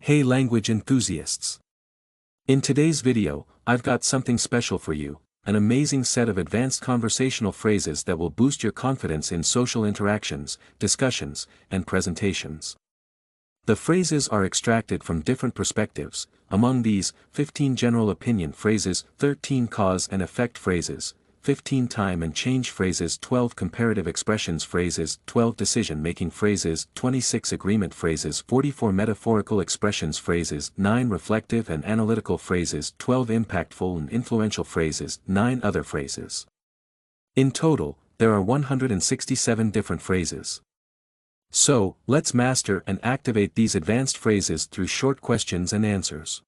Hey language enthusiasts! In today's video, I've got something special for you, an amazing set of advanced conversational phrases that will boost your confidence in social interactions, discussions, and presentations. The phrases are extracted from different perspectives, among these, 15 general opinion phrases, 13 cause and effect phrases, 15 time and change phrases, 12 comparative expressions phrases, 12 decision-making phrases, 26 agreement phrases, 44 metaphorical expressions phrases, 9 reflective and analytical phrases, 12 impactful and influential phrases, 9 other phrases. In total, there are 167 different phrases. So, let's master and activate these advanced phrases through short questions and answers.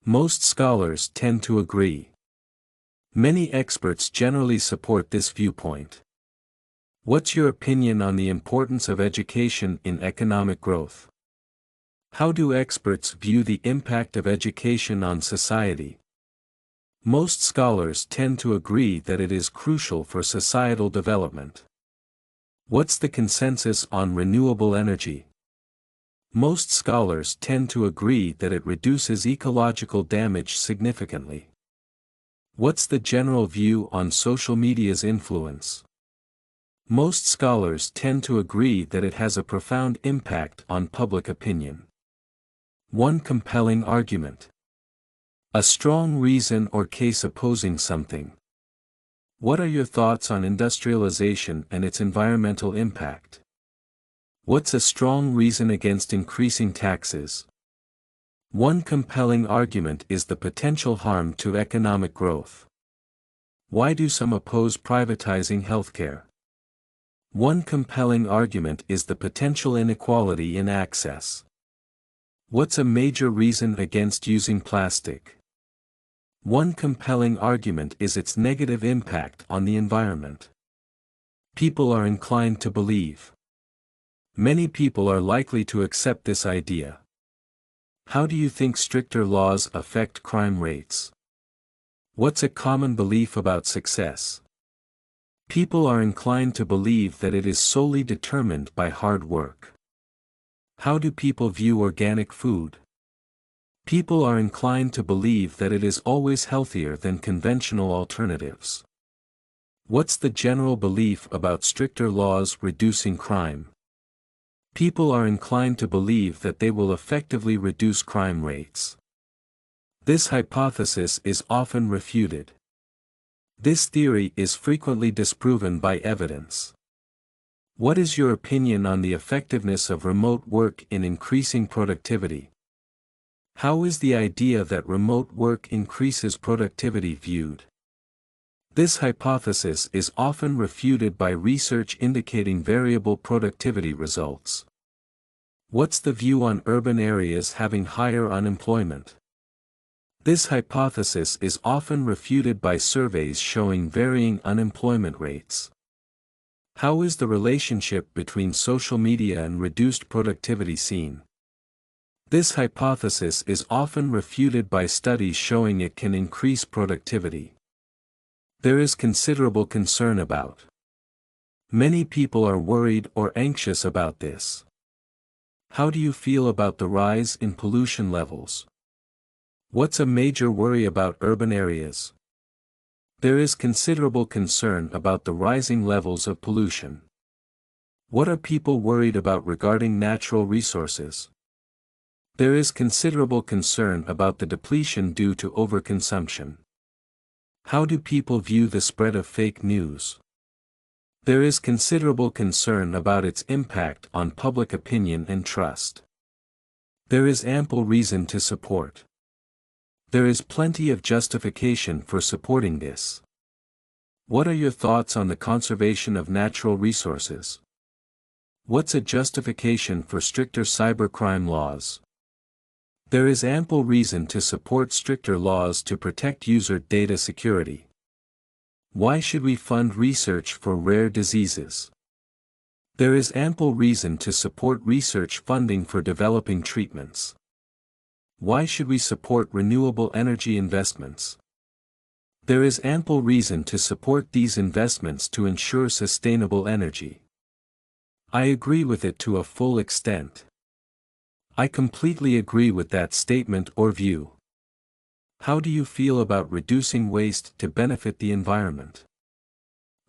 Most scholars tend to agree. Many experts generally support this viewpoint. What's your opinion on the importance of education in economic growth? How do experts view the impact of education on society? Most scholars tend to agree that it is crucial for societal development. What's the consensus on renewable energy? Most scholars tend to agree that it reduces ecological damage significantly. What's the general view on social media's influence? Most scholars tend to agree that it has a profound impact on public opinion. One compelling argument. A strong reason or case opposing something. What are your thoughts on industrialization and its environmental impact? What's a strong reason against increasing taxes? One compelling argument is the potential harm to economic growth. Why do some oppose privatizing healthcare? One compelling argument is the potential inequality in access. What's a major reason against using plastic? One compelling argument is its negative impact on the environment. People are inclined to believe. Many people are likely to accept this idea. How do you think stricter laws affect crime rates? What's a common belief about success? People are inclined to believe that it is solely determined by hard work. How do people view organic food? People are inclined to believe that it is always healthier than conventional alternatives. What's the general belief about stricter laws reducing crime? People are inclined to believe that they will effectively reduce crime rates. This hypothesis is often refuted. This theory is frequently disproven by evidence. What is your opinion on the effectiveness of remote work in increasing productivity? How is the idea that remote work increases productivity viewed? This hypothesis is often refuted by research indicating variable productivity results. What's the view on urban areas having higher unemployment? This hypothesis is often refuted by surveys showing varying unemployment rates. How is the relationship between social media and reduced productivity seen? This hypothesis is often refuted by studies showing it can increase productivity. There is considerable concern about. Many people are worried or anxious about this. How do you feel about the rise in pollution levels? What's a major worry about urban areas? There is considerable concern about the rising levels of pollution. What are people worried about regarding natural resources? There is considerable concern about the depletion due to overconsumption. How do people view the spread of fake news? There is considerable concern about its impact on public opinion and trust. There is ample reason to support. There is plenty of justification for supporting this. What are your thoughts on the conservation of natural resources? What's a justification for stricter cybercrime laws? There is ample reason to support stricter laws to protect user data security. Why should we fund research for rare diseases? There is ample reason to support research funding for developing treatments. Why should we support renewable energy investments? There is ample reason to support these investments to ensure sustainable energy. I agree with it to a full extent. I completely agree with that statement or view. How do you feel about reducing waste to benefit the environment?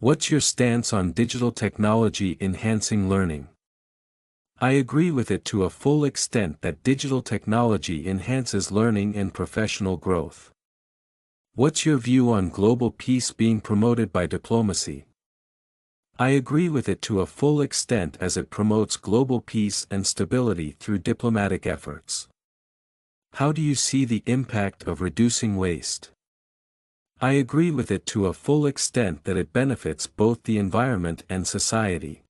What's your stance on digital technology enhancing learning? I agree with it to a full extent that digital technology enhances learning and professional growth. What's your view on global peace being promoted by diplomacy? I agree with it to a full extent as it promotes global peace and stability through diplomatic efforts. How do you see the impact of reducing waste? I agree with it to a full extent that it benefits both the environment and society.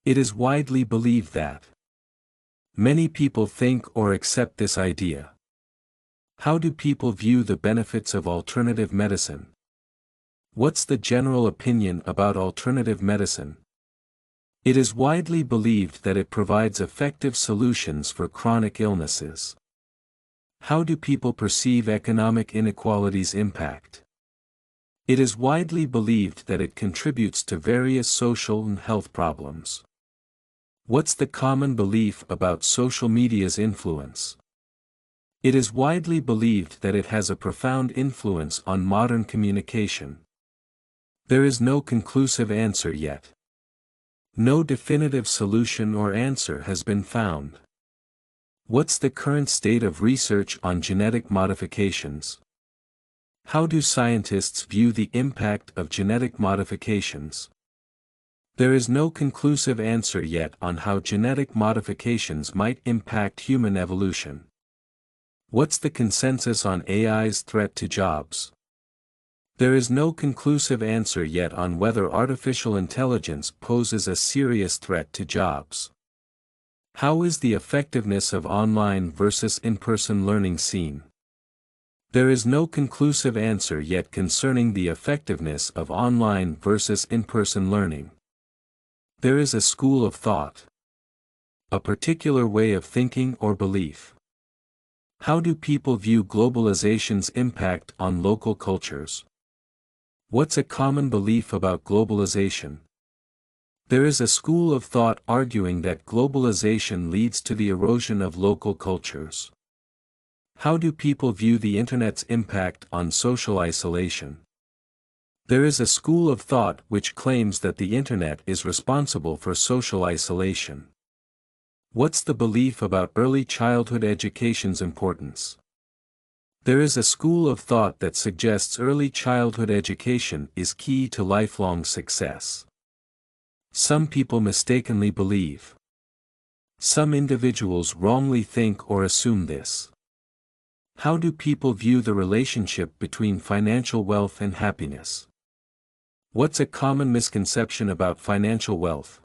It is widely believed that many people think or accept this idea. How do people view the benefits of alternative medicine? What's the general opinion about alternative medicine? It is widely believed that it provides effective solutions for chronic illnesses. How do people perceive economic inequality's impact? It is widely believed that it contributes to various social and health problems. What's the common belief about social media's influence? It is widely believed that it has a profound influence on modern communication. There is no conclusive answer yet. No definitive solution or answer has been found. What's the current state of research on genetic modifications? How do scientists view the impact of genetic modifications? There is no conclusive answer yet on how genetic modifications might impact human evolution. What's the consensus on AI's threat to jobs? There is no conclusive answer yet on whether artificial intelligence poses a serious threat to jobs. How is the effectiveness of online versus in-person learning seen? There is no conclusive answer yet concerning the effectiveness of online versus in-person learning. There is a school of thought, a particular way of thinking or belief. How do people view globalization's impact on local cultures? What's a common belief about globalization? There is a school of thought arguing that globalization leads to the erosion of local cultures. How do people view the Internet's impact on social isolation? There is a school of thought which claims that the Internet is responsible for social isolation. What's the belief about early childhood education's importance? There is a school of thought that suggests early childhood education is key to lifelong success. Some people mistakenly believe. Some individuals wrongly think or assume this. How do people view the relationship between financial wealth and happiness? What's a common misconception about financial wealth?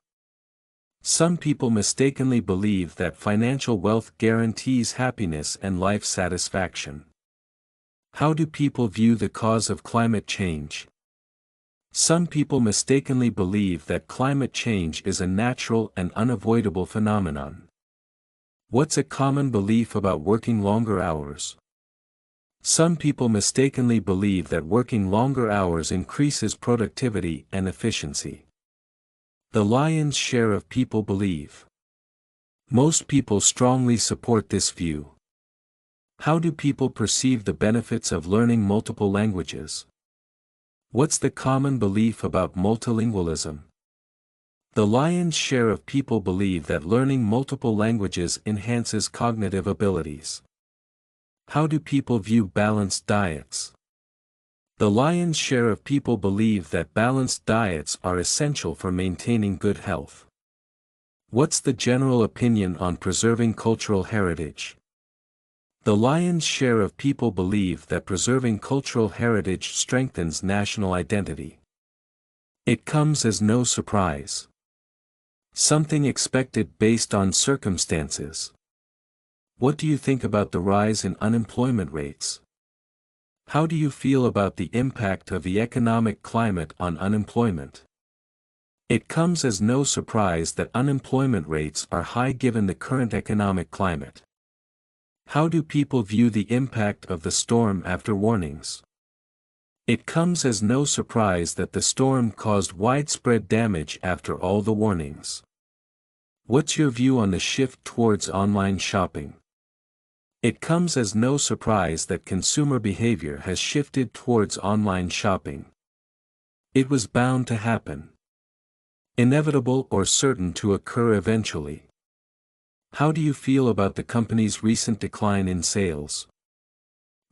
Some people mistakenly believe that financial wealth guarantees happiness and life satisfaction. How do people view the cause of climate change? Some people mistakenly believe that climate change is a natural and unavoidable phenomenon. What's a common belief about working longer hours? Some people mistakenly believe that working longer hours increases productivity and efficiency. The lion's share of people believe. Most people strongly support this view. How do people perceive the benefits of learning multiple languages? What's the common belief about multilingualism? The lion's share of people believe that learning multiple languages enhances cognitive abilities. How do people view balanced diets? The lion's share of people believe that balanced diets are essential for maintaining good health. What's the general opinion on preserving cultural heritage? The lion's share of people believe that preserving cultural heritage strengthens national identity. It comes as no surprise. Something expected based on circumstances. What do you think about the rise in unemployment rates? How do you feel about the impact of the economic climate on unemployment? It comes as no surprise that unemployment rates are high given the current economic climate. How do people view the impact of the storm after warnings? It comes as no surprise that the storm caused widespread damage after all the warnings. What's your view on the shift towards online shopping? It comes as no surprise that consumer behavior has shifted towards online shopping. It was bound to happen. Inevitable or certain to occur eventually. How do you feel about the company's recent decline in sales?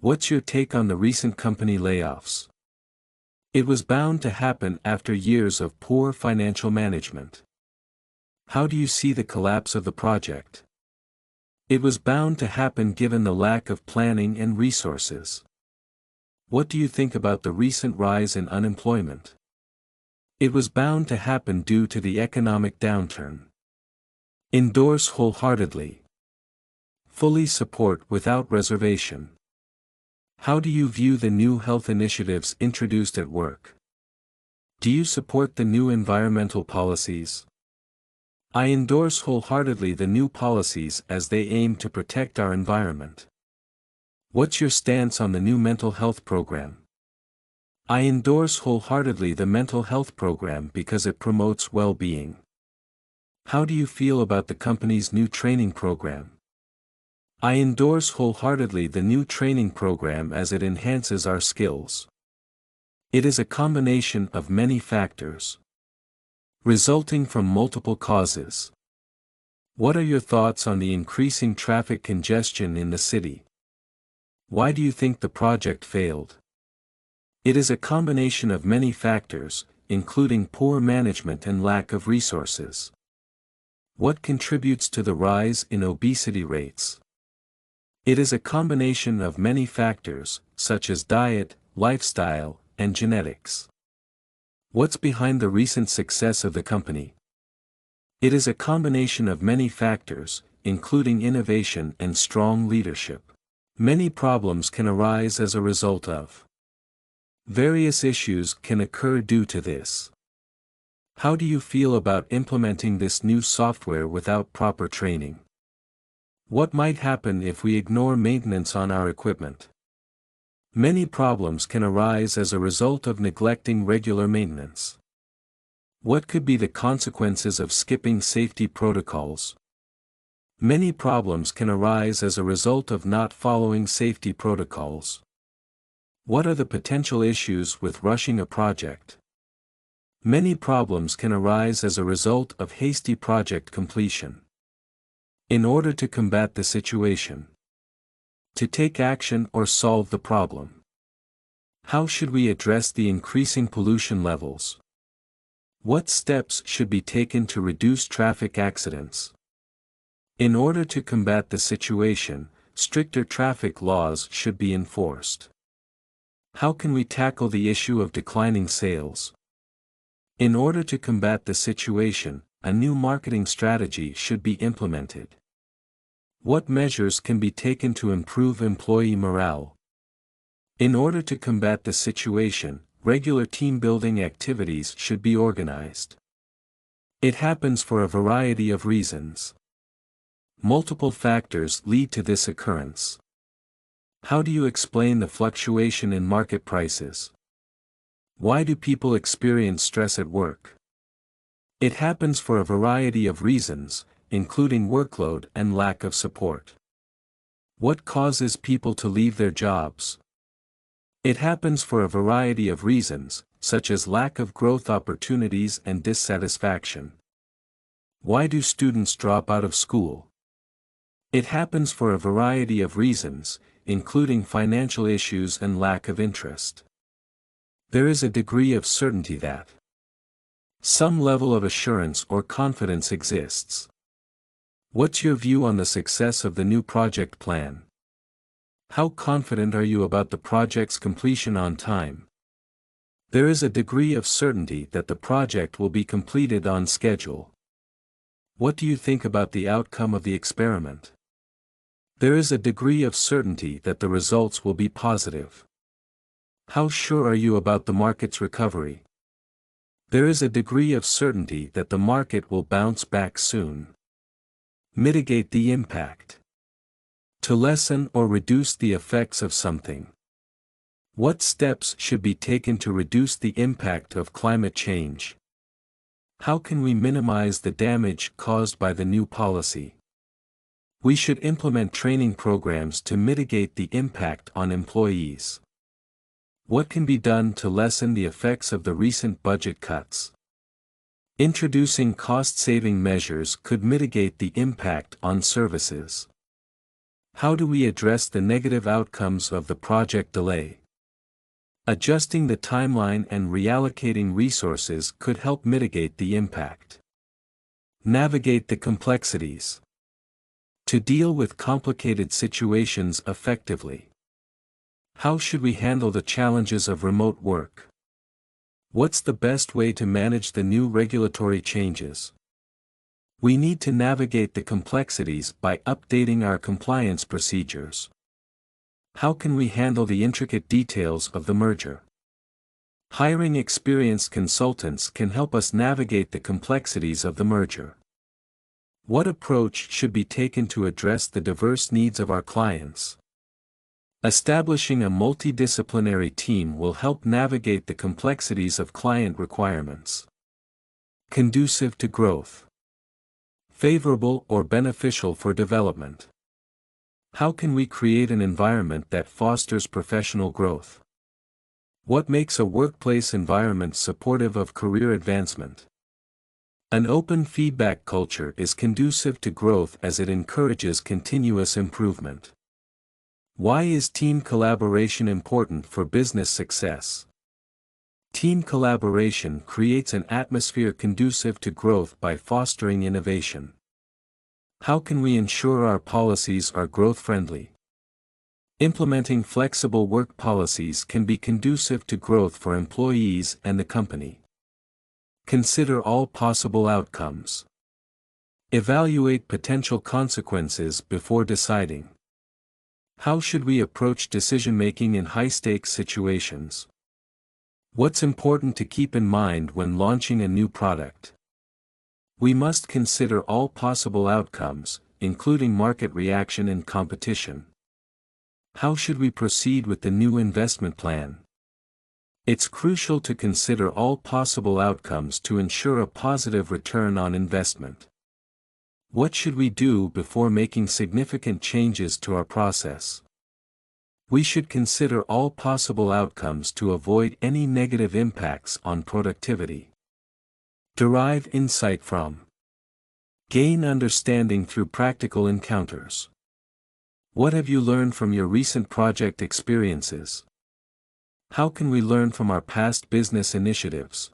What's your take on the recent company layoffs? It was bound to happen after years of poor financial management. How do you see the collapse of the project? It was bound to happen given the lack of planning and resources. What do you think about the recent rise in unemployment? It was bound to happen due to the economic downturn. Endorse wholeheartedly. Fully support without reservation. How do you view the new health initiatives introduced at work? Do you support the new environmental policies? I endorse wholeheartedly the new policies as they aim to protect our environment. What's your stance on the new mental health program? I endorse wholeheartedly the mental health program because it promotes well-being. How do you feel about the company's new training program? I endorse wholeheartedly the new training program as it enhances our skills. It is a combination of many factors, resulting from multiple causes. What are your thoughts on the increasing traffic congestion in the city? Why do you think the project failed? It is a combination of many factors, including poor management and lack of resources. What contributes to the rise in obesity rates? It is a combination of many factors, such as diet, lifestyle, and genetics. What's behind the recent success of the company? It is a combination of many factors, including innovation and strong leadership. Many problems can arise as a result of. Various issues can occur due to this. How do you feel about implementing this new software without proper training? What might happen if we ignore maintenance on our equipment? Many problems can arise as a result of neglecting regular maintenance. What could be the consequences of skipping safety protocols? Many problems can arise as a result of not following safety protocols. What are the potential issues with rushing a project? Many problems can arise as a result of hasty project completion. In order to combat the situation. To take action or solve the problem. How should we address the increasing pollution levels? What steps should be taken to reduce traffic accidents? In order to combat the situation, stricter traffic laws should be enforced. How can we tackle the issue of declining sales? In order to combat the situation, a new marketing strategy should be implemented. What measures can be taken to improve employee morale? In order to combat the situation, regular team-building activities should be organized. It happens for a variety of reasons. Multiple factors lead to this occurrence. How do you explain the fluctuation in market prices? Why do people experience stress at work? It happens for a variety of reasons, including workload and lack of support. What causes people to leave their jobs? It happens for a variety of reasons, such as lack of growth opportunities and dissatisfaction. Why do students drop out of school? It happens for a variety of reasons, including financial issues and lack of interest. There is a degree of certainty that some level of assurance or confidence exists. What's your view on the success of the new project plan? How confident are you about the project's completion on time? There is a degree of certainty that the project will be completed on schedule. What do you think about the outcome of the experiment? There is a degree of certainty that the results will be positive. How sure are you about the market's recovery? There is a degree of certainty that the market will bounce back soon. Mitigate the impact. To lessen or reduce the effects of something. What steps should be taken to reduce the impact of climate change? How can we minimize the damage caused by the new policy? We should implement training programs to mitigate the impact on employees. What can be done to lessen the effects of the recent budget cuts? Introducing cost-saving measures could mitigate the impact on services. How do we address the negative outcomes of the project delay? Adjusting the timeline and reallocating resources could help mitigate the impact. Navigate the complexities. To deal with complicated situations effectively. How should we handle the challenges of remote work? What's the best way to manage the new regulatory changes? We need to navigate the complexities by updating our compliance procedures. How can we handle the intricate details of the merger? Hiring experienced consultants can help us navigate the complexities of the merger. What approach should be taken to address the diverse needs of our clients? Establishing a multidisciplinary team will help navigate the complexities of client requirements. Conducive to growth. Favorable or beneficial for development. How can we create an environment that fosters professional growth? What makes a workplace environment supportive of career advancement? An open feedback culture is conducive to growth as it encourages continuous improvement. Why is team collaboration important for business success? Team collaboration creates an atmosphere conducive to growth by fostering innovation. How can we ensure our policies are growth-friendly? Implementing flexible work policies can be conducive to growth for employees and the company. Consider all possible outcomes. Evaluate potential consequences before deciding. How should we approach decision-making in high-stakes situations? What's important to keep in mind when launching a new product? We must consider all possible outcomes, including market reaction and competition. How should we proceed with the new investment plan? It's crucial to consider all possible outcomes to ensure a positive return on investment. What should we do before making significant changes to our process? We should consider all possible outcomes to avoid any negative impacts on productivity. Derive insight from. Gain understanding through practical encounters. What have you learned from your recent project experiences? How can we learn from our past business initiatives?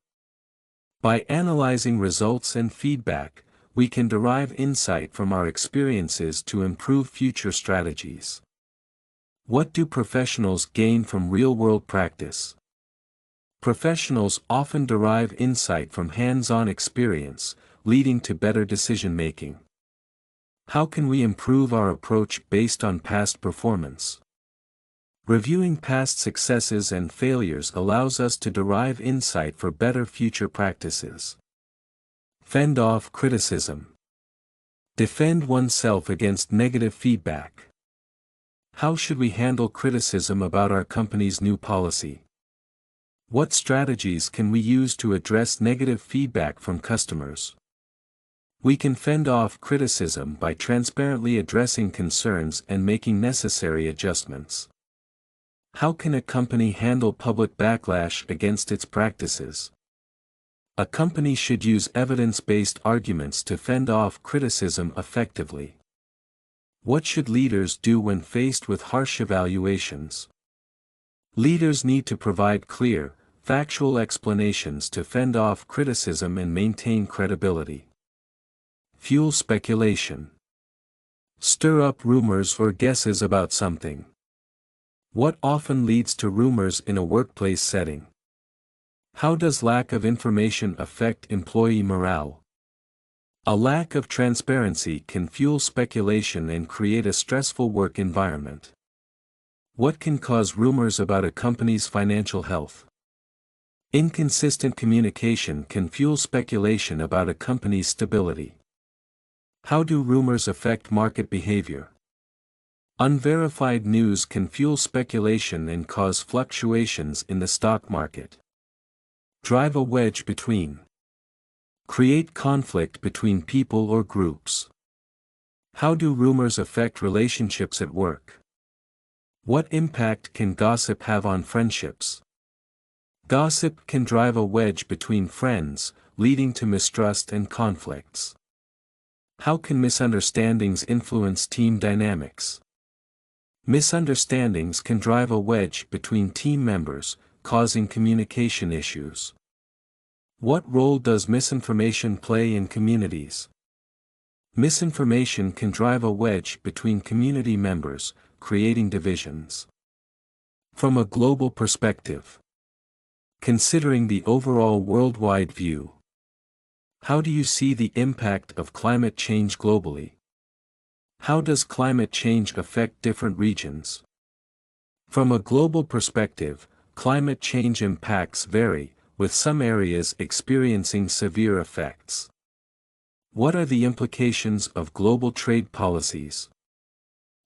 By analyzing results and feedback, we can derive insight from our experiences to improve future strategies. What do professionals gain from real-world practice? Professionals often derive insight from hands-on experience, leading to better decision-making. How can we improve our approach based on past performance? Reviewing past successes and failures allows us to derive insight for better future practices. Fend off criticism. Defend oneself against negative feedback. How should we handle criticism about our company's new policy? What strategies can we use to address negative feedback from customers? We can fend off criticism by transparently addressing concerns and making necessary adjustments. How can a company handle public backlash against its practices? A company should use evidence-based arguments to fend off criticism effectively. What should leaders do when faced with harsh evaluations? Leaders need to provide clear, factual explanations to fend off criticism and maintain credibility. Fuel speculation. Stir up rumors or guesses about something. What often leads to rumors in a workplace setting? How does lack of information affect employee morale? A lack of transparency can fuel speculation and create a stressful work environment. What can cause rumors about a company's financial health? Inconsistent communication can fuel speculation about a company's stability. How do rumors affect market behavior? Unverified news can fuel speculation and cause fluctuations in the stock market. Drive a wedge between. Create conflict between people or groups. How do rumors affect relationships at work? What impact can gossip have on friendships? Gossip can drive a wedge between friends, leading to mistrust and conflicts. How can misunderstandings influence team dynamics? Misunderstandings can drive a wedge between team members, causing communication issues. What role does misinformation play in communities? Misinformation can drive a wedge between community members, creating divisions. From a global perspective. Considering the overall worldwide view. How do you see the impact of climate change globally? How does climate change affect different regions? From a global perspective, climate change impacts vary, with some areas experiencing severe effects. What are the implications of global trade policies?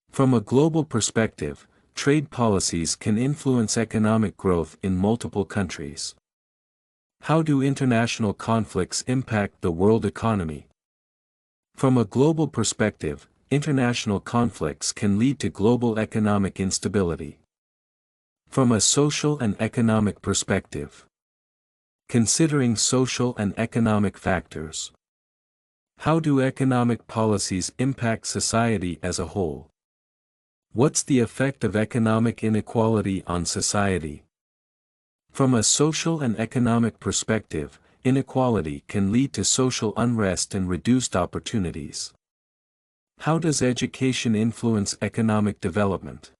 From a global perspective, trade policies can influence economic growth in multiple countries. How do international conflicts impact the world economy? From a global perspective, international conflicts can lead to global economic instability. From a social and economic perspective. Considering social and economic factors. How do economic policies impact society as a whole? What's the effect of economic inequality on society? From a social and economic perspective, inequality can lead to social unrest and reduced opportunities. How does education influence economic development?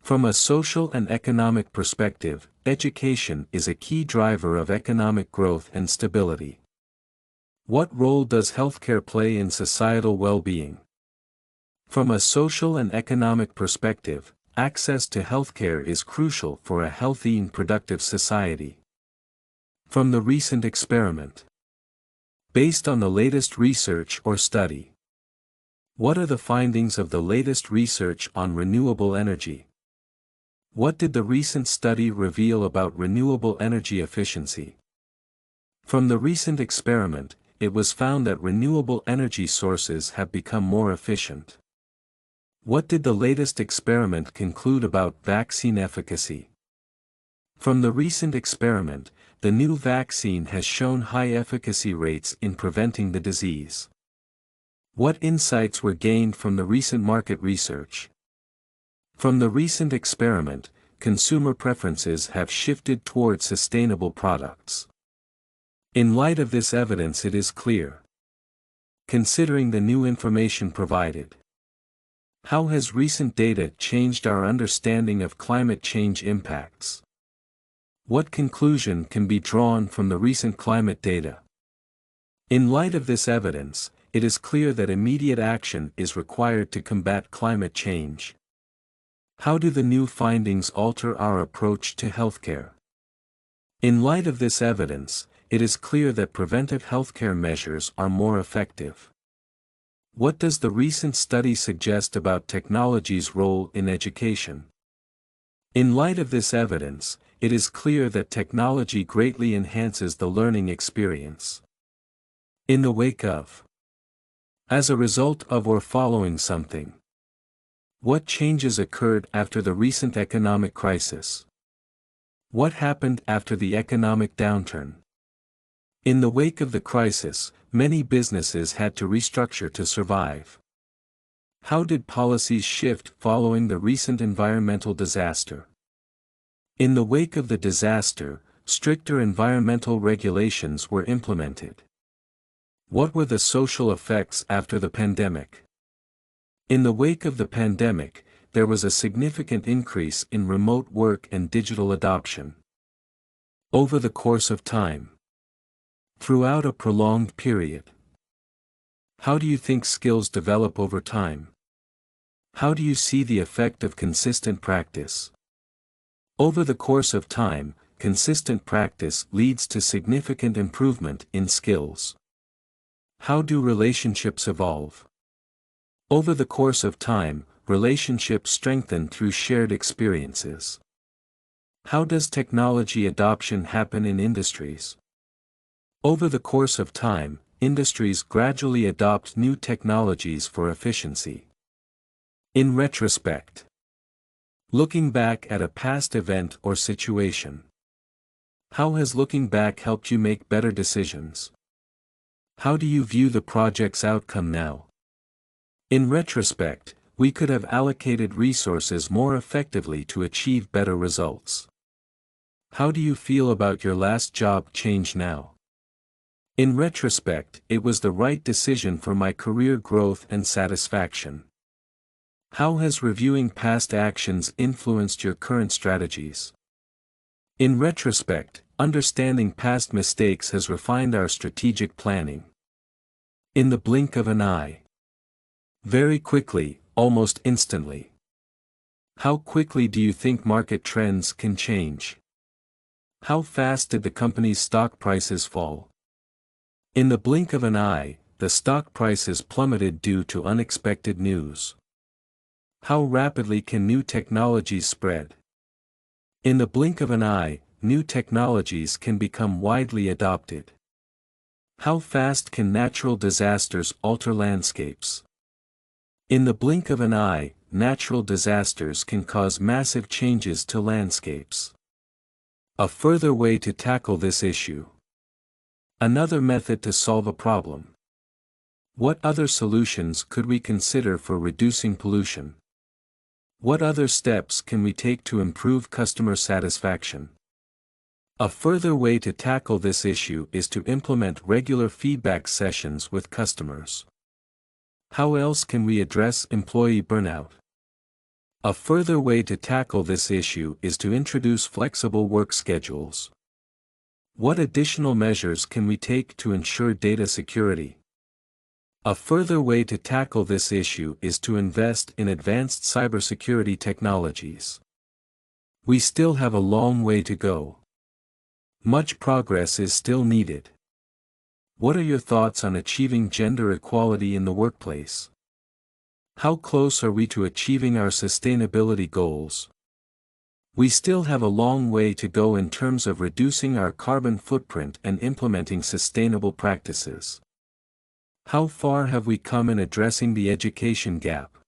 From a social and economic perspective, education is a key driver of economic growth and stability. What role does healthcare play in societal well-being? From a social and economic perspective, access to healthcare is crucial for a healthy and productive society. From the recent experiment. Based on the latest research or study. What are the findings of the latest research on renewable energy? What did the recent study reveal about renewable energy efficiency? From the recent experiment, it was found that renewable energy sources have become more efficient. What did the latest experiment conclude about vaccine efficacy? From the recent experiment, the new vaccine has shown high efficacy rates in preventing the disease. What insights were gained from the recent market research? From the recent experiment, consumer preferences have shifted toward sustainable products. In light of this evidence, it is clear. Considering the new information provided. How has recent data changed our understanding of climate change impacts? What conclusion can be drawn from the recent climate data? In light of this evidence, it is clear that immediate action is required to combat climate change. How do the new findings alter our approach to healthcare? In light of this evidence, it is clear that preventive healthcare measures are more effective. What does the recent study suggest about technology's role in education? In light of this evidence, it is clear that technology greatly enhances the learning experience. In the wake of. As a result of or following something. What changes occurred after the recent economic crisis? What happened after the economic downturn? In the wake of the crisis, many businesses had to restructure to survive. How did policies shift following the recent environmental disaster? In the wake of the disaster, stricter environmental regulations were implemented. What were the social effects after the pandemic? In the wake of the pandemic, there was a significant increase in remote work and digital adoption. Over the course of time. Throughout a prolonged period. How do you think skills develop over time? How do you see the effect of consistent practice? Over the course of time, consistent practice leads to significant improvement in skills. How do relationships evolve? Over the course of time, relationships strengthen through shared experiences. How does technology adoption happen in industries? Over the course of time, industries gradually adopt new technologies for efficiency. In retrospect, looking back at a past event or situation. How has looking back helped you make better decisions? How do you view the project's outcome now? In retrospect, we could have allocated resources more effectively to achieve better results. How do you feel about your last job change now? In retrospect, it was the right decision for my career growth and satisfaction. How has reviewing past actions influenced your current strategies? In retrospect, understanding past mistakes has refined our strategic planning. In the blink of an eye. Very quickly, almost instantly. How quickly do you think market trends can change? How fast did the company's stock prices fall? In the blink of an eye, the stock prices plummeted due to unexpected news. How rapidly can new technologies spread? In the blink of an eye, new technologies can become widely adopted. How fast can natural disasters alter landscapes? In the blink of an eye, natural disasters can cause massive changes to landscapes. A further way to tackle this issue. Another method to solve a problem. What other solutions could we consider for reducing pollution? What other steps can we take to improve customer satisfaction? A further way to tackle this issue is to implement regular feedback sessions with customers. How else can we address employee burnout? A further way to tackle this issue is to introduce flexible work schedules. What additional measures can we take to ensure data security? A further way to tackle this issue is to invest in advanced cybersecurity technologies. We still have a long way to go. Much progress is still needed. What are your thoughts on achieving gender equality in the workplace? How close are we to achieving our sustainability goals? We still have a long way to go in terms of reducing our carbon footprint and implementing sustainable practices. How far have we come in addressing the education gap?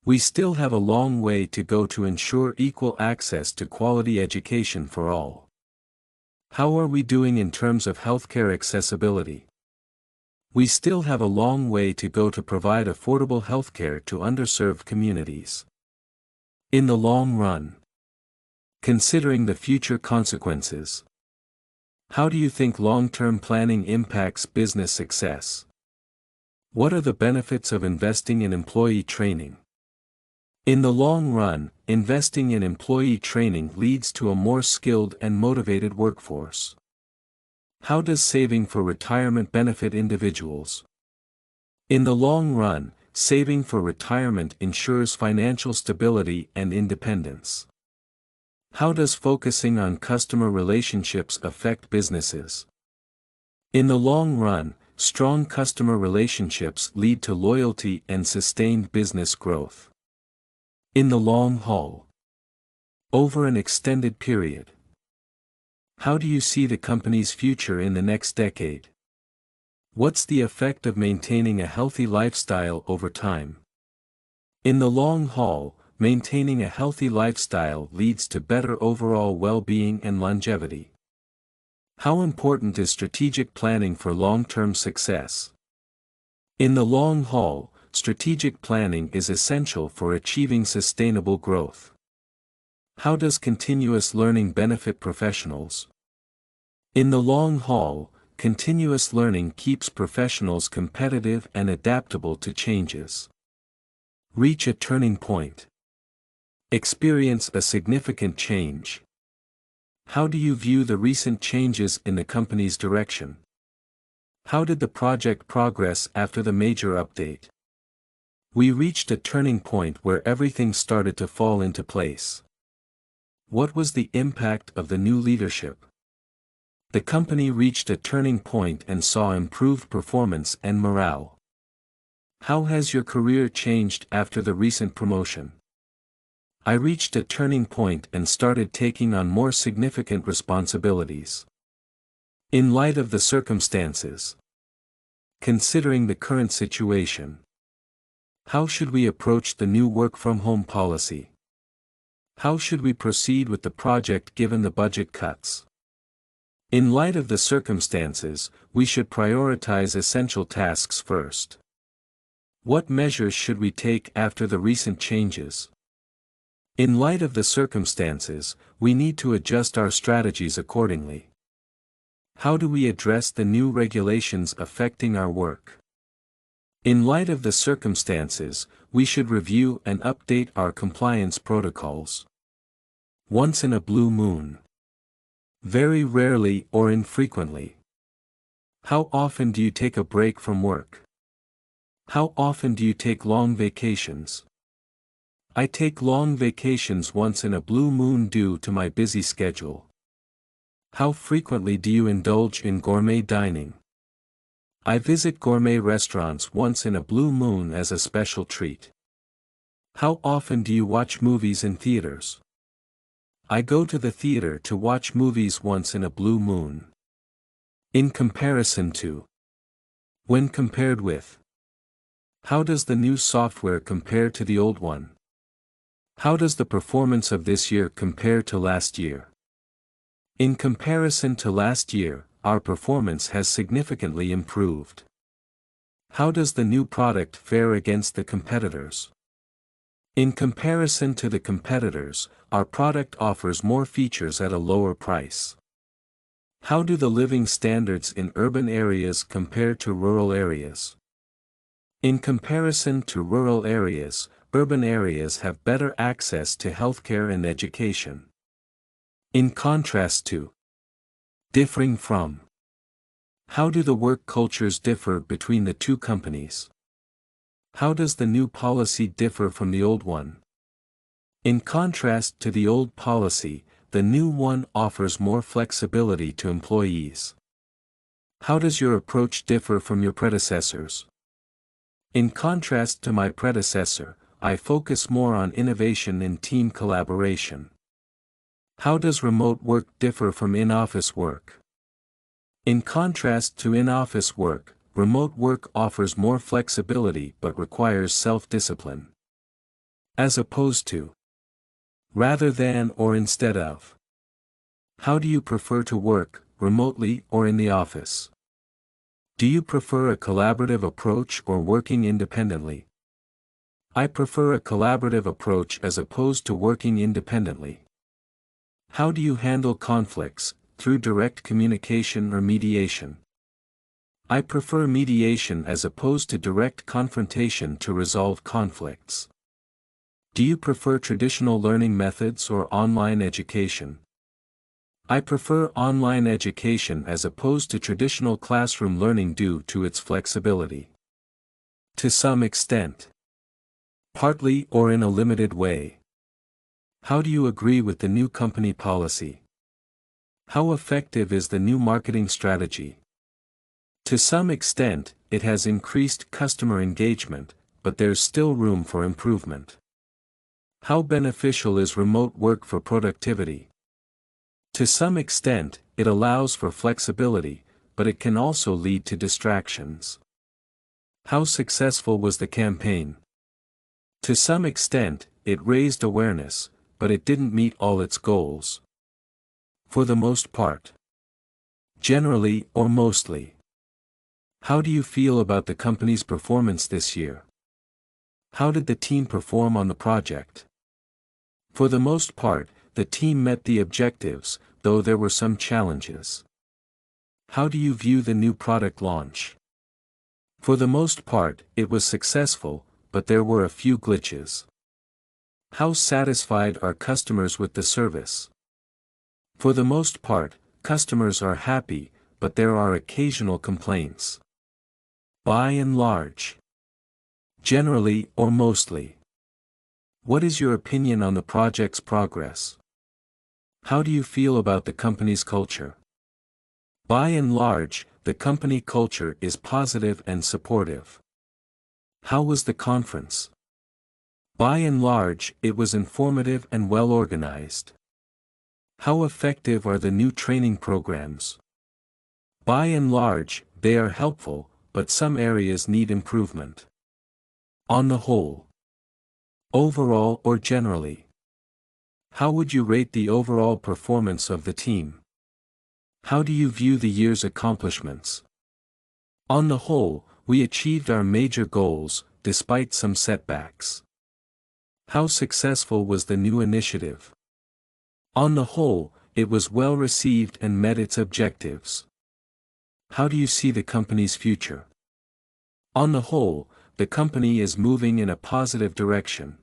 We still have a long way to go to ensure equal access to quality education for all. How are we doing in terms of healthcare accessibility? We still have a long way to go to provide affordable healthcare to underserved communities. In the long run, considering the future consequences, how do you think long-term planning impacts business success? What are the benefits of investing in employee training? In the long run, investing in employee training leads to a more skilled and motivated workforce. How does saving for retirement benefit individuals? In the long run, saving for retirement ensures financial stability and independence. How does focusing on customer relationships affect businesses? In the long run, strong customer relationships lead to loyalty and sustained business growth. In the long haul. Over an extended period. How do you see the company's future in the next decade? What's the effect of maintaining a healthy lifestyle over time? In the long haul, maintaining a healthy lifestyle leads to better overall well-being and longevity. How important is strategic planning for long-term success? In the long haul, strategic planning is essential for achieving sustainable growth. How does continuous learning benefit professionals? In the long haul, continuous learning keeps professionals competitive and adaptable to changes. Reach a turning point. Experience a significant change. How do you view the recent changes in the company's direction? How did the project progress after the major update? We reached a turning point where everything started to fall into place. What was the impact of the new leadership? The company reached a turning point and saw improved performance and morale. How has your career changed after the recent promotion? I reached a turning point and started taking on more significant responsibilities. In light of the circumstances. Considering the current situation. How should we approach the new work-from-home policy? How should we proceed with the project given the budget cuts? In light of the circumstances, we should prioritize essential tasks first. What measures should we take after the recent changes? In light of the circumstances, we need to adjust our strategies accordingly. How do we address the new regulations affecting our work? In light of the circumstances, we should review and update our compliance protocols. Once in a blue moon. Very rarely or infrequently. How often do you take a break from work? How often do you take long vacations? I take long vacations once in a blue moon due to my busy schedule. How frequently do you indulge in gourmet dining? I visit gourmet restaurants once in a blue moon as a special treat. How often do you watch movies in theaters? I go to the theater to watch movies once in a blue moon. In comparison to. When compared with. How does the new software compare to the old one? How does the performance of this year compare to last year? In comparison to last year, our performance has significantly improved. How does the new product fare against the competitors? In comparison to the competitors, our product offers more features at a lower price. How do the living standards in urban areas compare to rural areas? In comparison to rural areas, urban areas have better access to healthcare and education. In contrast to. Differing from. How do the work cultures differ between the two companies? How does the new policy differ from the old one? In contrast to the old policy, the new one offers more flexibility to employees. How does your approach differ from your predecessors? In contrast to my predecessor, I focus more on innovation and team collaboration. How does remote work differ from in-office work? In contrast to in-office work, remote work offers more flexibility but requires self-discipline. As opposed to. Rather than or instead of. How do you prefer to work, remotely or in the office? Do you prefer a collaborative approach or working independently? I prefer a collaborative approach as opposed to working independently. How do you handle conflicts, through direct communication or mediation? I prefer mediation as opposed to direct confrontation to resolve conflicts. Do you prefer traditional learning methods or online education? I prefer online education as opposed to traditional classroom learning due to its flexibility. To some extent. Partly or in a limited way. How do you agree with the new company policy? How effective is the new marketing strategy? To some extent, it has increased customer engagement, but there's still room for improvement. How beneficial is remote work for productivity? To some extent, it allows for flexibility, but it can also lead to distractions. How successful was the campaign? To some extent, it raised awareness, but it didn't meet all its goals. For the most part. Generally or mostly. How do you feel about the company's performance this year? How did the team perform on the project? For the most part, the team met the objectives, though there were some challenges. How do you view the new product launch? For the most part, it was successful, but there were a few glitches. How satisfied are customers with the service? For the most part, customers are happy, but there are occasional complaints. By and large. Generally or mostly. What is your opinion on the project's progress? How do you feel about the company's culture? By and large, the company culture is positive and supportive. How was the conference? By and large, it was informative and well organized. How effective are the new training programs? By and large, they are helpful, but some areas need improvement. On the whole. Overall or generally. How would you rate the overall performance of the team? How do you view the year's accomplishments? On the whole, we achieved our major goals, despite some setbacks. How successful was the new initiative? On the whole, it was well received and met its objectives. How do you see the company's future? On the whole, the company is moving in a positive direction.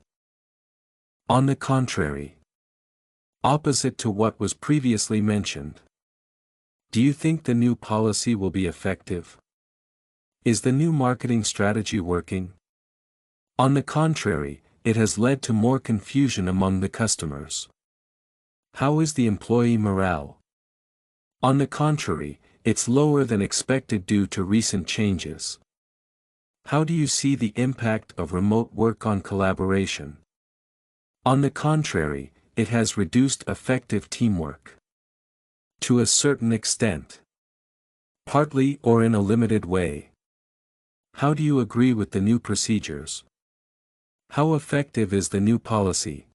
On the contrary. Opposite to what was previously mentioned. Do you think the new policy will be effective? Is the new marketing strategy working? On the contrary, it has led to more confusion among the customers. How is the employee morale? On the contrary, it's lower than expected due to recent changes. How do you see the impact of remote work on collaboration? On the contrary, it has reduced effective teamwork. To a certain extent. Partly or in a limited way. How do you agree with the new procedures? How effective is the new policy?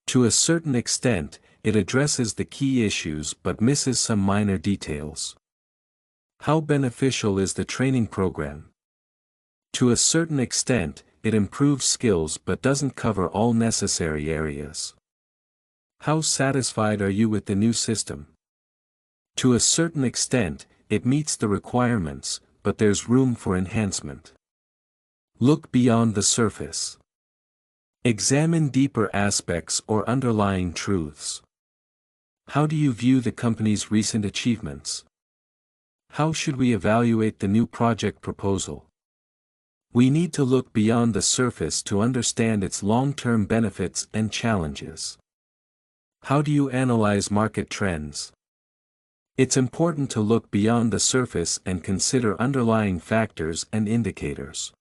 To a certain extent, it addresses the key issues but misses some minor details. How beneficial is the training program? To a certain extent, it improves skills but doesn't cover all necessary areas. How satisfied are you with the new system? To a certain extent, it meets the requirements, but there's room for enhancement. Look beyond the surface. Examine deeper aspects or underlying truths. How do you view the company's recent achievements? How should we evaluate the new project proposal? We need to look beyond the surface to understand its long-term benefits and challenges. How do you analyze market trends? It's important to look beyond the surface and consider underlying factors and indicators.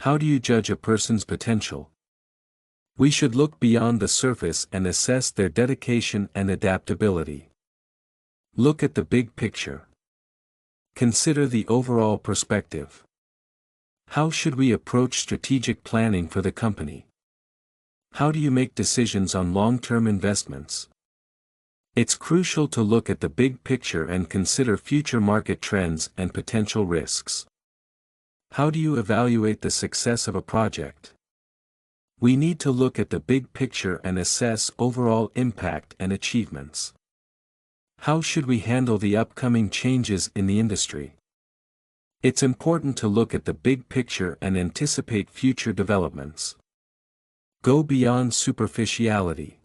How do you judge a person's potential? We should look beyond the surface and assess their dedication and adaptability. Look at the big picture. Consider the overall perspective. How should we approach strategic planning for the company? How do you make decisions on long-term investments? It's crucial to look at the big picture and consider future market trends and potential risks. How do you evaluate the success of a project? We need to look at the big picture and assess overall impact and achievements. How should we handle the upcoming changes in the industry? It's important to look at the big picture and anticipate future developments. Go beyond superficiality.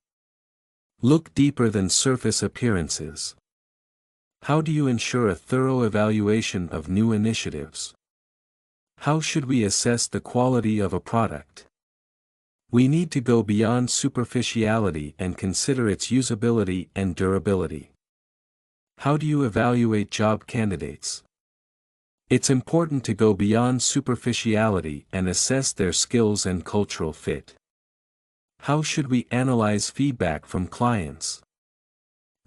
Look deeper than surface appearances. How do you ensure a thorough evaluation of new initiatives? How should we assess the quality of a product? We need to go beyond superficiality and consider its usability and durability. How do you evaluate job candidates? It's important to go beyond superficiality and assess their skills and cultural fit. How should we analyze feedback from clients?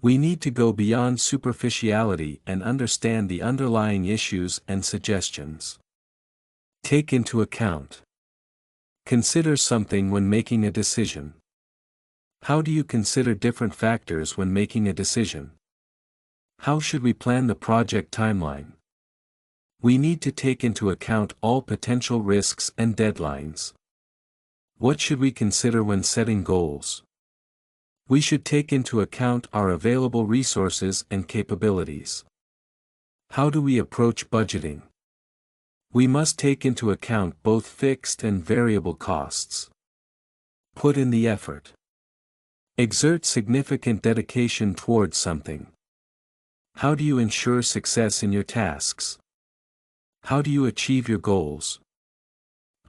We need to go beyond superficiality and understand the underlying issues and suggestions. Take into account. Consider something when making a decision. How do you consider different factors when making a decision? How should we plan the project timeline? We need to take into account all potential risks and deadlines. What should we consider when setting goals? We should take into account our available resources and capabilities. How do we approach budgeting? We must take into account both fixed and variable costs. Put in the effort. Exert significant dedication towards something. How do you ensure success in your tasks? How do you achieve your goals?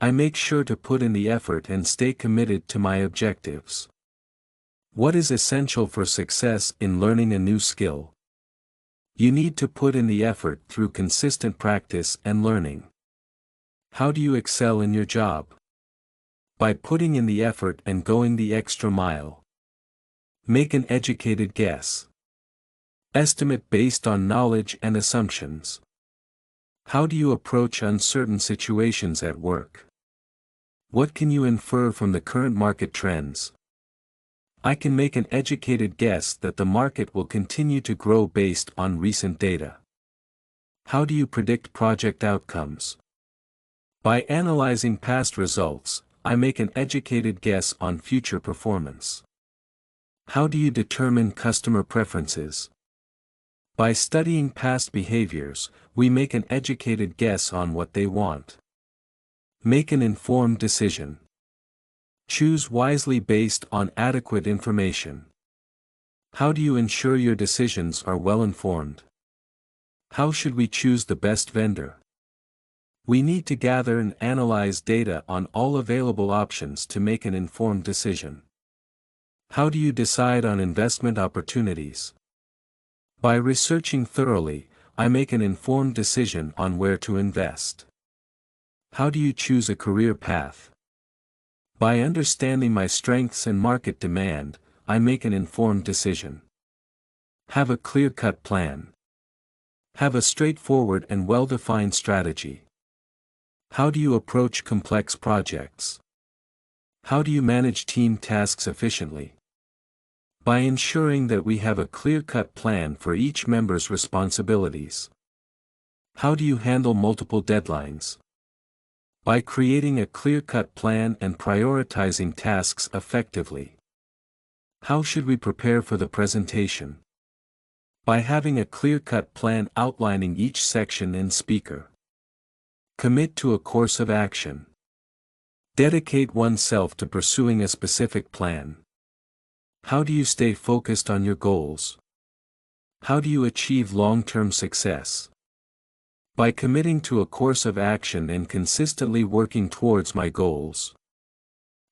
I make sure to put in the effort and stay committed to my objectives. What is essential for success in learning a new skill? You need to put in the effort through consistent practice and learning. How do you excel in your job? By putting in the effort and going the extra mile. Make an educated guess. Estimate based on knowledge and assumptions. How do you approach uncertain situations at work? What can you infer from the current market trends? I can make an educated guess that the market will continue to grow based on recent data. How do you predict project outcomes? By analyzing past results, I make an educated guess on future performance. How do you determine customer preferences? By studying past behaviors, we make an educated guess on what they want. Make an informed decision. Choose wisely based on adequate information. How do you ensure your decisions are well informed? How should we choose the best vendor? We need to gather and analyze data on all available options to make an informed decision. How do you decide on investment opportunities? By researching thoroughly, I make an informed decision on where to invest. How do you choose a career path? By understanding my strengths and market demand, I make an informed decision. Have a clear-cut plan. Have a straightforward and well-defined strategy. How do you approach complex projects? How do you manage team tasks efficiently? By ensuring that we have a clear-cut plan for each member's responsibilities. How do you handle multiple deadlines? By creating a clear-cut plan and prioritizing tasks effectively. How should we prepare for the presentation? By having a clear-cut plan outlining each section and speaker. Commit to a course of action. Dedicate oneself to pursuing a specific plan. How do you stay focused on your goals? How do you achieve long-term success? By committing to a course of action and consistently working towards my goals.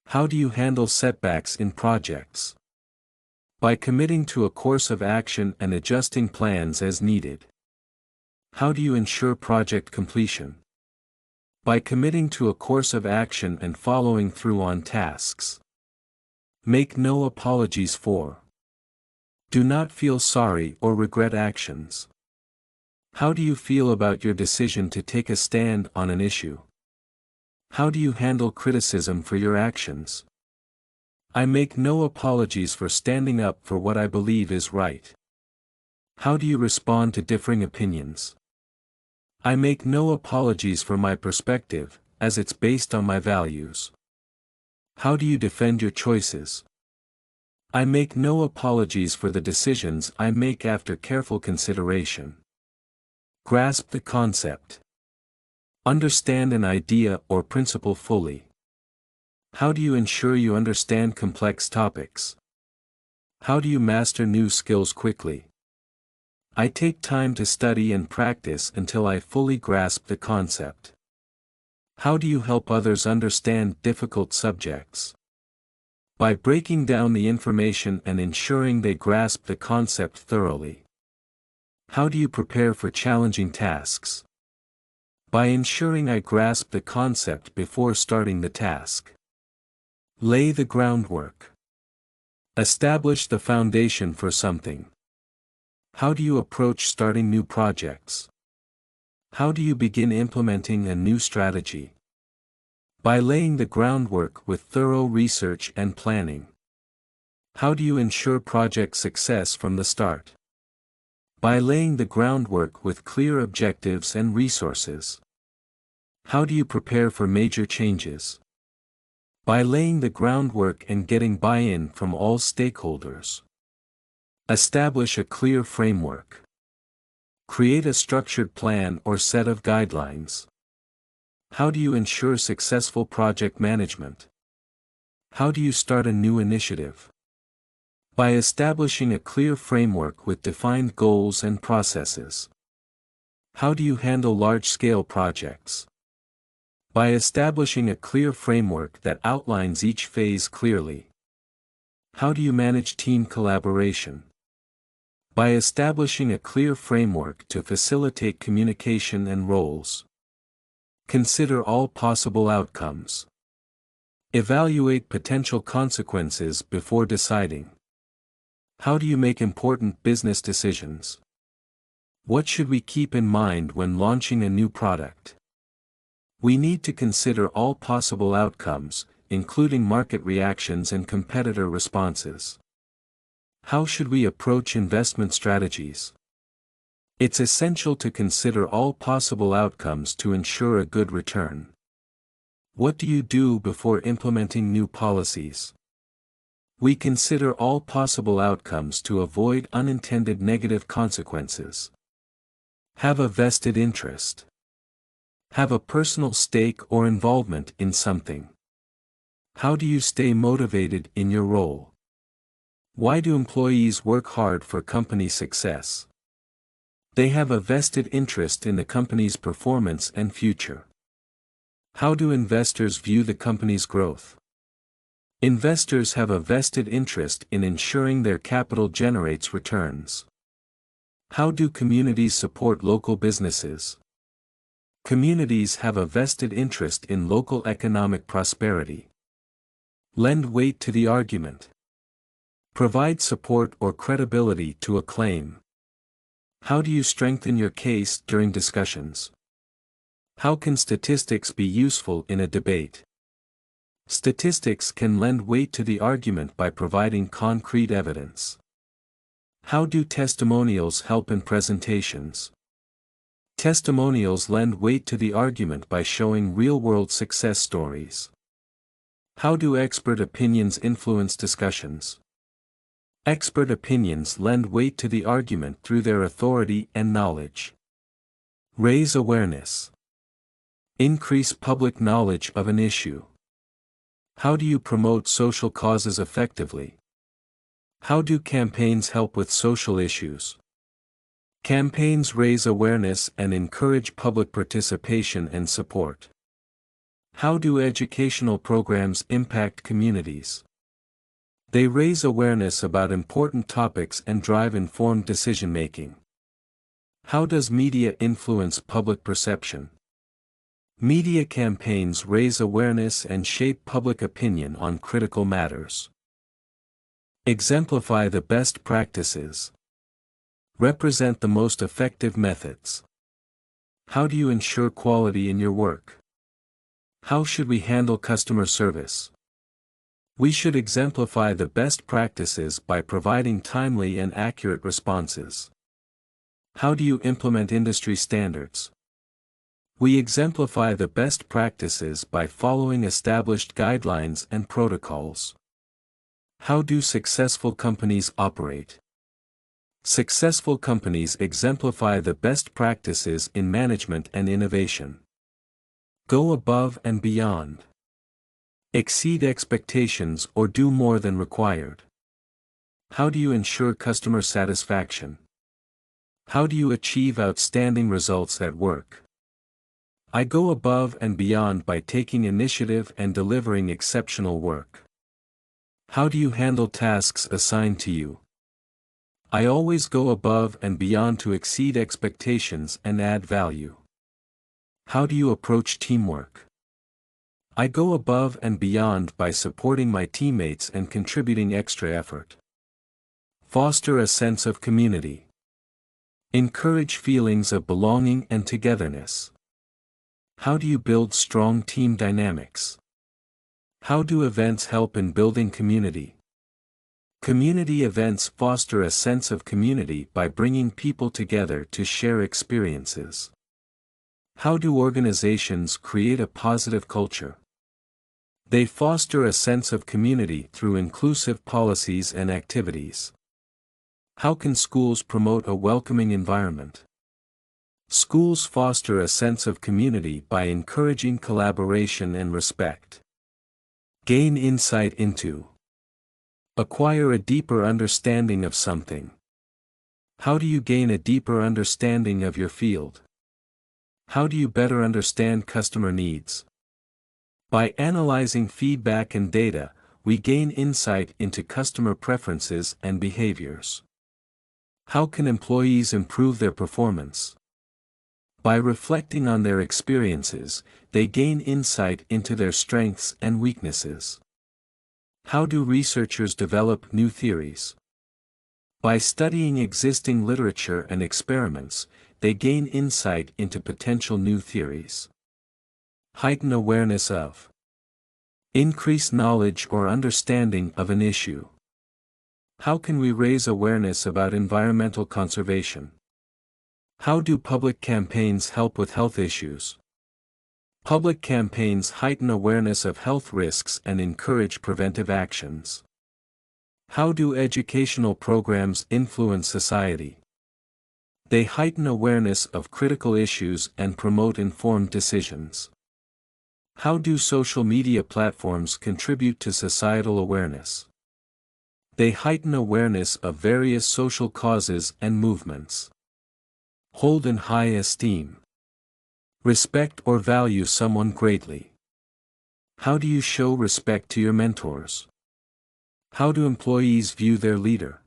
How do you handle setbacks in projects? By committing to a course of action and adjusting plans as needed. How do you ensure project completion? By committing to a course of action and following through on tasks. Make no apologies for. Do not feel sorry or regret actions. How do you feel about your decision to take a stand on an issue? How do you handle criticism for your actions? I make no apologies for standing up for what I believe is right. How do you respond to differing opinions? I make no apologies for my perspective, as it's based on my values. How do you defend your choices? I make no apologies for the decisions I make after careful consideration. Grasp the concept. Understand an idea or principle fully. How do you ensure you understand complex topics? How do you master new skills quickly? I take time to study and practice until I fully grasp the concept. How do you help others understand difficult subjects? By breaking down the information and ensuring they grasp the concept thoroughly. How do you prepare for challenging tasks? By ensuring I grasp the concept before starting the task. Lay the groundwork. Establish the foundation for something. How do you approach starting new projects? How do you begin implementing a new strategy? By laying the groundwork with thorough research and planning. How do you ensure project success from the start? By laying the groundwork with clear objectives and resources. How do you prepare for major changes? By laying the groundwork and getting buy-in from all stakeholders. Establish a clear framework. Create a structured plan or set of guidelines. How do you ensure successful project management? How do you start a new initiative? By establishing a clear framework with defined goals and processes. How do you handle large-scale projects? By establishing a clear framework that outlines each phase clearly. How do you manage team collaboration? By establishing a clear framework to facilitate communication and roles. Consider all possible outcomes. Evaluate potential consequences before deciding. How do you make important business decisions? What should we keep in mind when launching a new product? We need to consider all possible outcomes, including market reactions and competitor responses. How should we approach investment strategies? It's essential to consider all possible outcomes to ensure a good return. What do you do before implementing new policies? We consider all possible outcomes to avoid unintended negative consequences. Have a vested interest. Have a personal stake or involvement in something. How do you stay motivated in your role? Why do employees work hard for company success? They have a vested interest in the company's performance and future. How do investors view the company's growth? Investors have a vested interest in ensuring their capital generates returns. How do communities support local businesses? Communities have a vested interest in local economic prosperity. Lend weight to the argument. Provide support or credibility to a claim. How do you strengthen your case during discussions? How can statistics be useful in a debate? Statistics can lend weight to the argument by providing concrete evidence. How do testimonials help in presentations? Testimonials lend weight to the argument by showing real-world success stories. How do expert opinions influence discussions? Expert opinions lend weight to the argument through their authority and knowledge. Raise awareness. Increase public knowledge of an issue. How do you promote social causes effectively? How do campaigns help with social issues? Campaigns raise awareness and encourage public participation and support. How do educational programs impact communities? They raise awareness about important topics and drive informed decision-making. How does media influence public perception? Media campaigns raise awareness and shape public opinion on critical matters. Exemplify the best practices. Represent the most effective methods. How do you ensure quality in your work? How should we handle customer service? We should exemplify the best practices by providing timely and accurate responses. How do you implement industry standards? We exemplify the best practices by following established guidelines and protocols. How do successful companies operate? Successful companies exemplify the best practices in management and innovation. Go above and beyond. Exceed expectations or do more than required. How do you ensure customer satisfaction? How do you achieve outstanding results at work? I go above and beyond by taking initiative and delivering exceptional work. How do you handle tasks assigned to you? I always go above and beyond to exceed expectations and add value. How do you approach teamwork? I go above and beyond by supporting my teammates and contributing extra effort. Foster a sense of community. Encourage feelings of belonging and togetherness. How do you build strong team dynamics? How do events help in building community? Community events foster a sense of community by bringing people together to share experiences. How do organizations create a positive culture? They foster a sense of community through inclusive policies and activities. How can schools promote a welcoming environment? Schools foster a sense of community by encouraging collaboration and respect. Gain insight into. Acquire a deeper understanding of something. How do you gain a deeper understanding of your field? How do you better understand customer needs? By analyzing feedback and data, we gain insight into customer preferences and behaviors. How can employees improve their performance? By reflecting on their experiences, they gain insight into their strengths and weaknesses. How do researchers develop new theories? By studying existing literature and experiments, they gain insight into potential new theories. Heighten awareness of. Increase knowledge or understanding of an issue. How can we raise awareness about environmental conservation? How do public campaigns help with health issues? Public campaigns heighten awareness of health risks and encourage preventive actions. How do educational programs influence society? They heighten awareness of critical issues and promote informed decisions. How do social media platforms contribute to societal awareness? They heighten awareness of various social causes and movements. Hold in high esteem. Respect or value someone greatly. How do you show respect to your mentors? How do employees view their leader?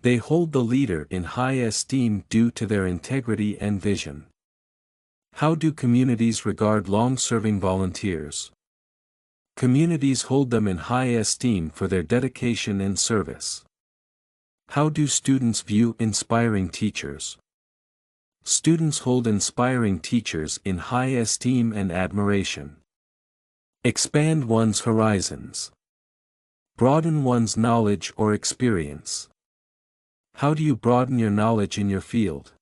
They hold the leader in high esteem due to their integrity and vision. How do communities regard long-serving volunteers? Communities hold them in high esteem for their dedication and service. How do students view inspiring teachers? Students hold inspiring teachers in high esteem and admiration. Expand one's horizons. Broaden one's knowledge or experience. How do you broaden your knowledge in your field?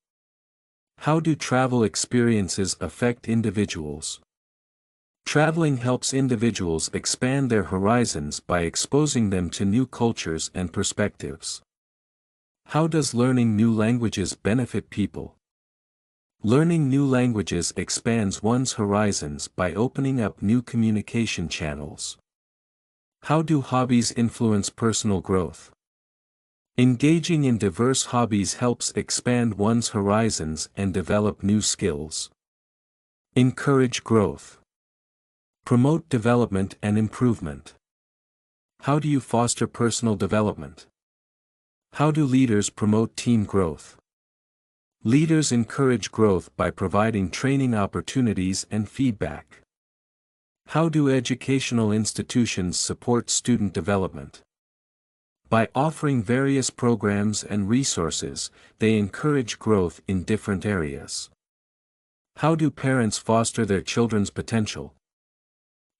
How do travel experiences affect individuals? Traveling helps individuals expand their horizons by exposing them to new cultures and perspectives. How does learning new languages benefit people? Learning new languages expands one's horizons by opening up new communication channels. How do hobbies influence personal growth? Engaging in diverse hobbies helps expand one's horizons and develop new skills. Encourage growth. Promote development and improvement. How do you foster personal development? How do leaders promote team growth? Leaders encourage growth by providing training opportunities and feedback. How do educational institutions support student development? By offering various programs and resources, they encourage growth in different areas. How do parents foster their children's potential?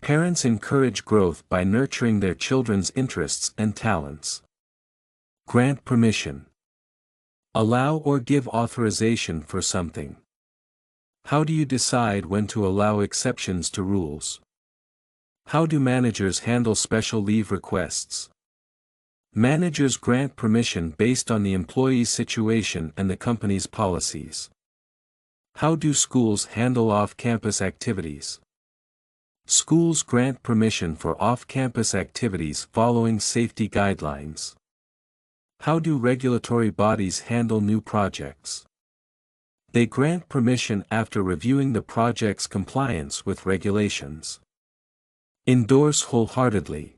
Parents encourage growth by nurturing their children's interests and talents. Grant permission. Allow or give authorization for something. How do you decide when to allow exceptions to rules? How do managers handle special leave requests? Managers grant permission based on the employee's situation and the company's policies. How do schools handle off-campus activities? Schools grant permission for off-campus activities following safety guidelines. How do regulatory bodies handle new projects? They grant permission after reviewing the project's compliance with regulations. Endorse wholeheartedly.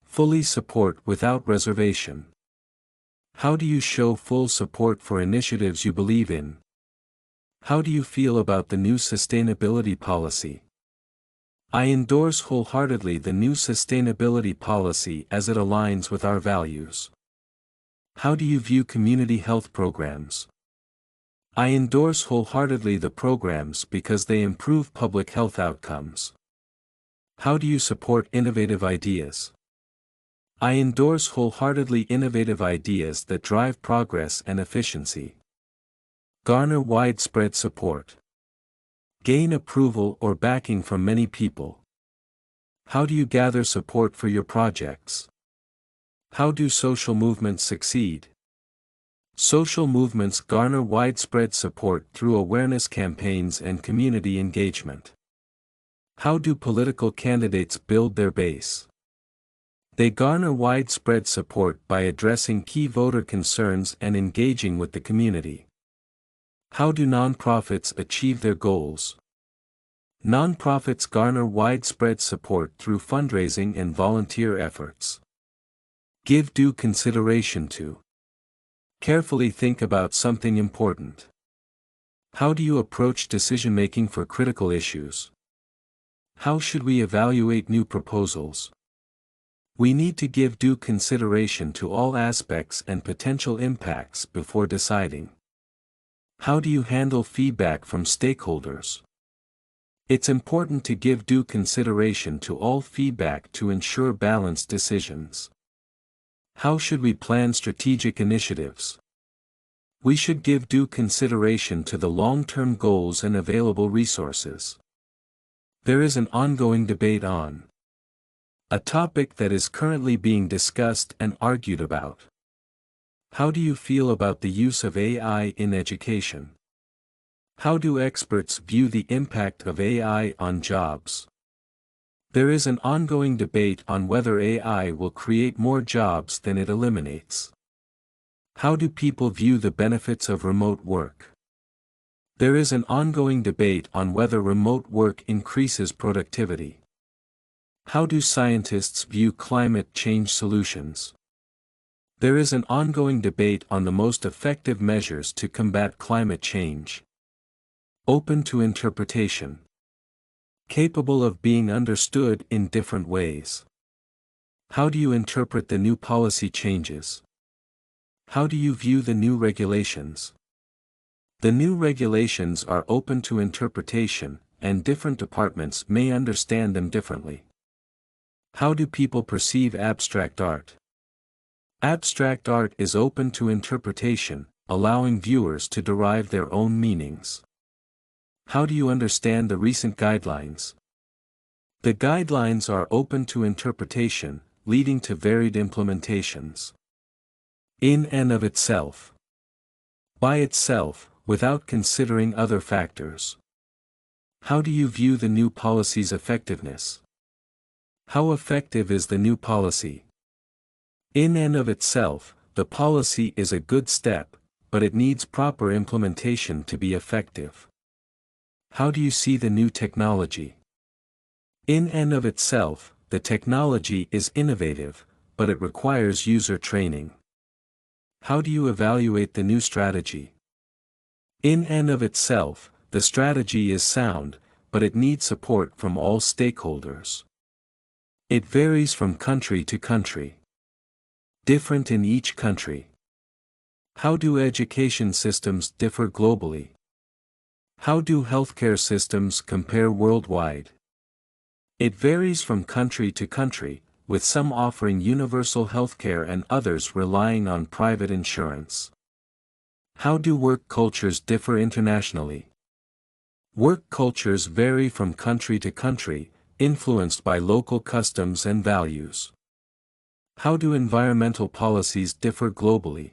Fully support without reservation. How do you show full support for initiatives you believe in? How do you feel about the new sustainability policy? I endorse wholeheartedly the new sustainability policy as it aligns with our values. How do you view community health programs? I endorse wholeheartedly the programs because they improve public health outcomes. How do you support innovative ideas? I endorse wholeheartedly innovative ideas that drive progress and efficiency. Garner widespread support. Gain approval or backing from many people. How do you gather support for your projects? How do social movements succeed? Social movements garner widespread support through awareness campaigns and community engagement. How do political candidates build their base? They garner widespread support by addressing key voter concerns and engaging with the community. How do nonprofits achieve their goals? Nonprofits garner widespread support through fundraising and volunteer efforts. Give due consideration to. Carefully think about something important. How do you approach decision-making for critical issues? How should we evaluate new proposals? We need to give due consideration to all aspects and potential impacts before deciding. How do you handle feedback from stakeholders? It's important to give due consideration to all feedback to ensure balanced decisions. How should we plan strategic initiatives? We should give due consideration to the long-term goals and available resources. There is an ongoing debate on a topic that is currently being discussed and argued about. How do you feel about the use of AI in education? How do experts view the impact of AI on jobs? There is an ongoing debate on whether AI will create more jobs than it eliminates. How do people view the benefits of remote work? There is an ongoing debate on whether remote work increases productivity. How do scientists view climate change solutions? There is an ongoing debate on the most effective measures to combat climate change. Open to interpretation. Capable of being understood in different ways. How do you interpret the new policy changes? How do you view the new regulations? The new regulations are open to interpretation, and different departments may understand them differently. How do people perceive abstract art? Abstract art is open to interpretation, allowing viewers to derive their own meanings. How do you understand the recent guidelines? The guidelines are open to interpretation, leading to varied implementations. In and of itself. By itself, without considering other factors. How do you view the new policy's effectiveness? How effective is the new policy? In and of itself, the policy is a good step, but it needs proper implementation to be effective. How do you see the new technology? In and of itself, the technology is innovative, but it requires user training. How do you evaluate the new strategy? In and of itself, the strategy is sound, but it needs support from all stakeholders. It varies from country to country. Different in each country. How do education systems differ globally? How do healthcare systems compare worldwide? It varies from country to country, with some offering universal healthcare and others relying on private insurance. How do work cultures differ internationally? Work cultures vary from country to country, influenced by local customs and values. How do environmental policies differ globally?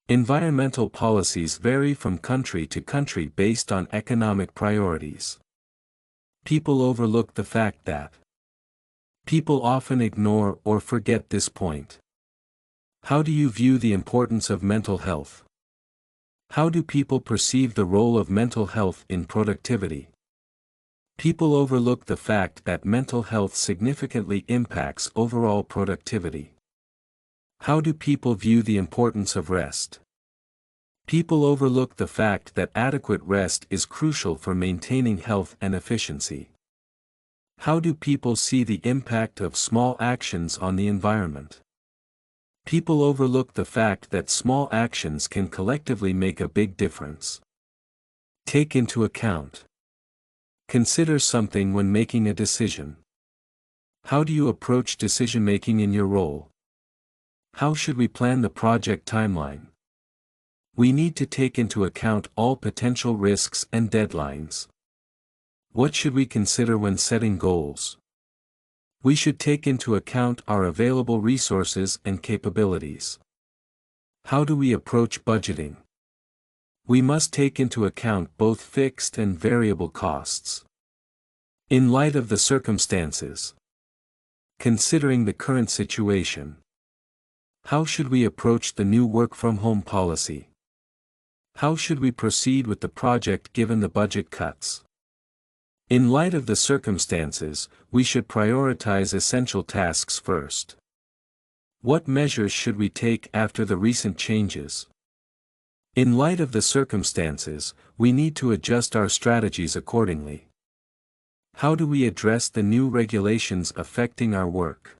Environmental policies vary from country to country based on economic priorities. People overlook the fact that people often ignore or forget this point. How do you view the importance of mental health? How do people perceive the role of mental health in productivity? People overlook the fact that mental health significantly impacts overall productivity. How do people view the importance of rest? People overlook the fact that adequate rest is crucial for maintaining health and efficiency. How do people see the impact of small actions on the environment? People overlook the fact that small actions can collectively make a big difference. Take into account. Consider something when making a decision. How do you approach decision-making in your role? How should we plan the project timeline? We need to take into account all potential risks and deadlines. What should we consider when setting goals? We should take into account our available resources and capabilities. How do we approach budgeting? We must take into account both fixed and variable costs. In light of the circumstances. Considering the current situation. How should we approach the new work-from-home policy? How should we proceed with the project given the budget cuts? In light of the circumstances, we should prioritize essential tasks first. What measures should we take after the recent changes? In light of the circumstances, we need to adjust our strategies accordingly. How do we address the new regulations affecting our work?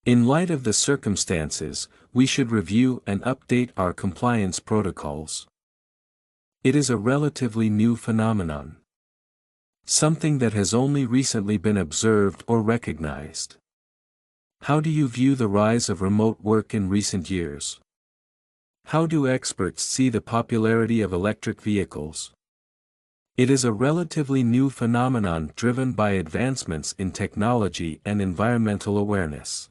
In light of the circumstances, we should review and update our compliance protocols. It is a relatively new phenomenon. Something that has only recently been observed or recognized. How do you view the rise of remote work in recent years? How do experts see the popularity of electric vehicles? It is a relatively new phenomenon driven by advancements in technology and environmental awareness.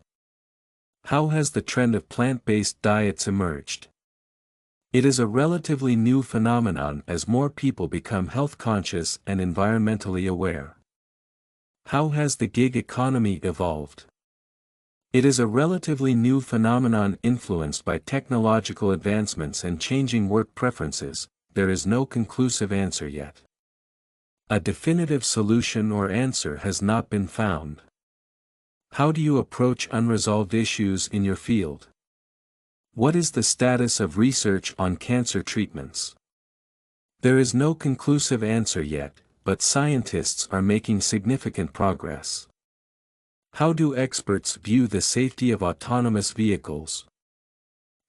How has the trend of plant-based diets emerged? It is a relatively new phenomenon as more people become health-conscious and environmentally aware. How has the gig economy evolved? It is a relatively new phenomenon influenced by technological advancements and changing work preferences. There is no conclusive answer yet. A definitive solution or answer has not been found. How do you approach unresolved issues in your field? What is the status of research on cancer treatments? There is no conclusive answer yet, but scientists are making significant progress. How do experts view the safety of autonomous vehicles?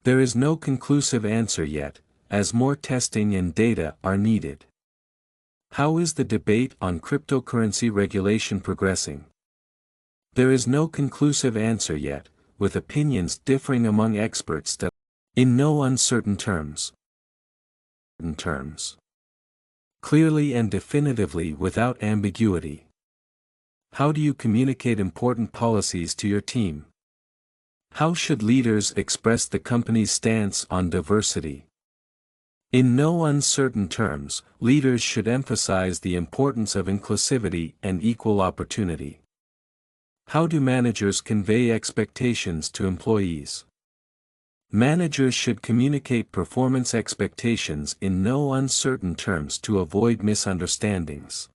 There is no conclusive answer yet, as more testing and data are needed. How is the debate on cryptocurrency regulation progressing? There is no conclusive answer yet, with opinions differing among experts that, in no uncertain terms, clearly and definitively without ambiguity. How do you communicate important policies to your team? How should leaders express the company's stance on diversity? In no uncertain terms, leaders should emphasize the importance of inclusivity and equal opportunity. How do managers convey expectations to employees? Managers should communicate performance expectations in no uncertain terms to avoid misunderstandings.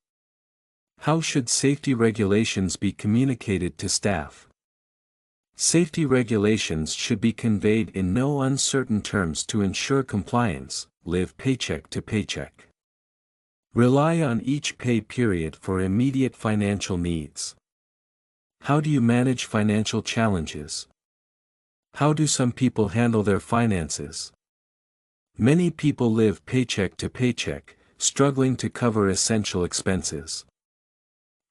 How should safety regulations be communicated to staff? Safety regulations should be conveyed in no uncertain terms to ensure compliance. Live paycheck to paycheck. Rely on each pay period for immediate financial needs. How do you manage financial challenges? How do some people handle their finances? Many people live paycheck to paycheck, struggling to cover essential expenses.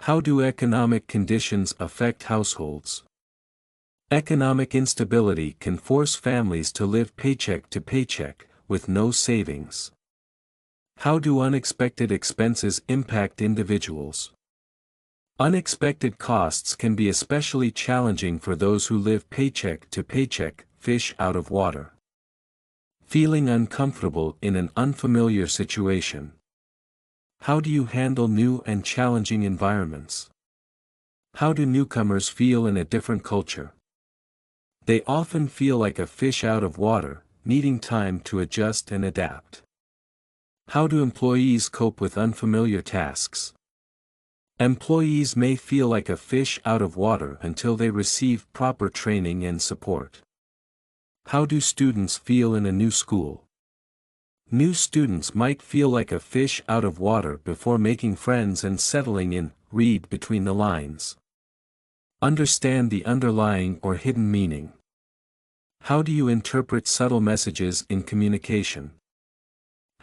How do economic conditions affect households? Economic instability can force families to live paycheck to paycheck, with no savings. How do unexpected expenses impact individuals? Unexpected costs can be especially challenging for those who live paycheck to paycheck, fish out of water. Feeling uncomfortable in an unfamiliar situation. How do you handle new and challenging environments? How do newcomers feel in a different culture? They often feel like a fish out of water, needing time to adjust and adapt. How do employees cope with unfamiliar tasks? Employees may feel like a fish out of water until they receive proper training and support. How do students feel in a new school? New students might feel like a fish out of water before making friends and settling in. Read between the lines. Understand the underlying or hidden meaning. How do you interpret subtle messages in communication?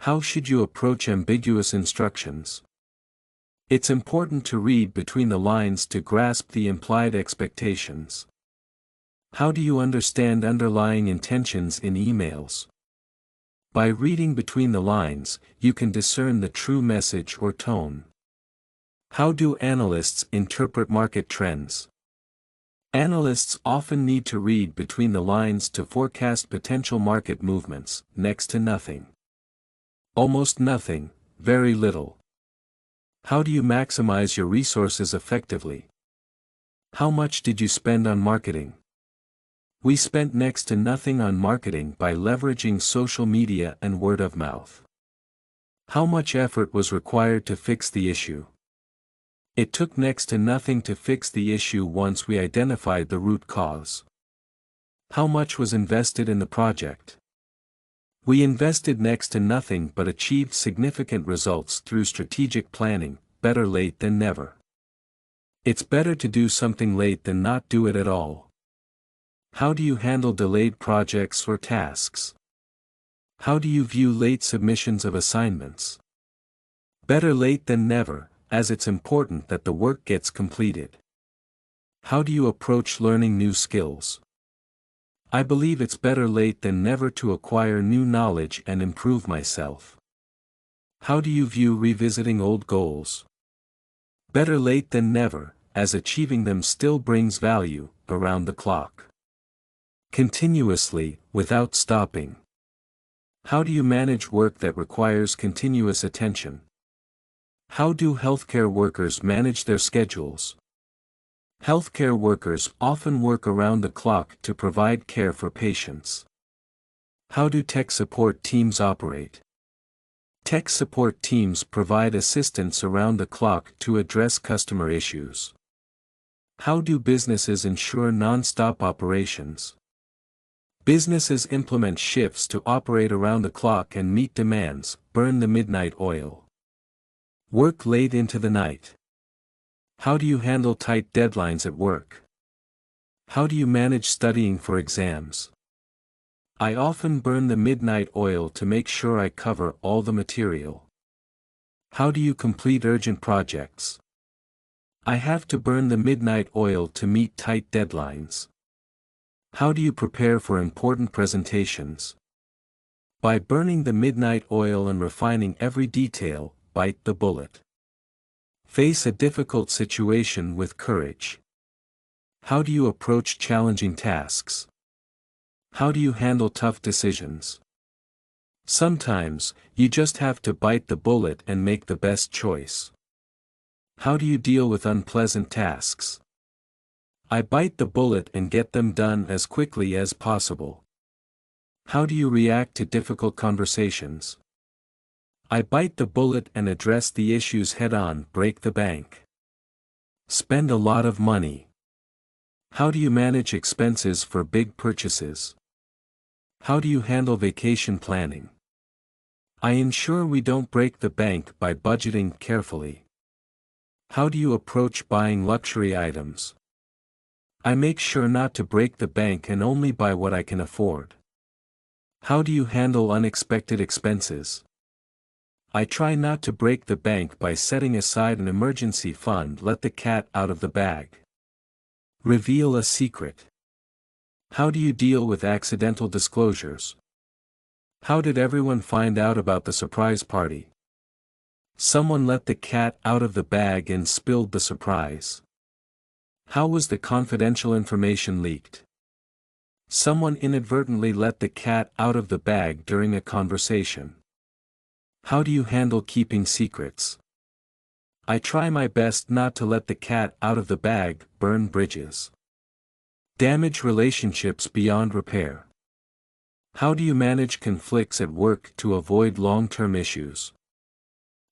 How should you approach ambiguous instructions? It's important to read between the lines to grasp the implied expectations. How do you understand underlying intentions in emails? By reading between the lines, you can discern the true message or tone. How do analysts interpret market trends? Analysts often need to read between the lines to forecast potential market movements. Next to nothing. Almost nothing, very little. How do you maximize your resources effectively? How much did you spend on marketing? We spent next to nothing on marketing by leveraging social media and word of mouth. How much effort was required to fix the issue? It took next to nothing to fix the issue once we identified the root cause. How much was invested in the project? We invested next to nothing but achieved significant results through strategic planning. Better late than never. It's better to do something late than not do it at all. How do you handle delayed projects or tasks? How do you view late submissions of assignments? Better late than never, as it's important that the work gets completed. How do you approach learning new skills? I believe it's better late than never to acquire new knowledge and improve myself. How do you view revisiting old goals? Better late than never, as achieving them still brings value, around the clock. Continuously, without stopping. How do you manage work that requires continuous attention? How do healthcare workers manage their schedules? Healthcare workers often work around the clock to provide care for patients. How do tech support teams operate? Tech support teams provide assistance around the clock to address customer issues. How do businesses ensure non-stop operations? Businesses implement shifts to operate around the clock and meet demands, burn the midnight oil. Work late into the night. How do you handle tight deadlines at work? How do you manage studying for exams? I often burn the midnight oil to make sure I cover all the material. How do you complete urgent projects? I have to burn the midnight oil to meet tight deadlines. How do you prepare for important presentations? By burning the midnight oil and refining every detail, bite the bullet. Face a difficult situation with courage. How do you approach challenging tasks? How do you handle tough decisions? Sometimes, you just have to bite the bullet and make the best choice. How do you deal with unpleasant tasks? I bite the bullet and get them done as quickly as possible. How do you react to difficult conversations? I bite the bullet and address the issues head-on, break the bank. Spend a lot of money. How do you manage expenses for big purchases? How do you handle vacation planning? I ensure we don't break the bank by budgeting carefully. How do you approach buying luxury items? I make sure not to break the bank and only buy what I can afford. How do you handle unexpected expenses? I try not to break the bank by setting aside an emergency fund. Let the cat out of the bag. Reveal a secret. How do you deal with accidental disclosures? How did everyone find out about the surprise party? Someone let the cat out of the bag and spilled the surprise. How was the confidential information leaked? Someone inadvertently let the cat out of the bag during a conversation. How do you handle keeping secrets? I try my best not to let the cat out of the bag, burn bridges. Damage relationships beyond repair. How do you manage conflicts at work to avoid long-term issues?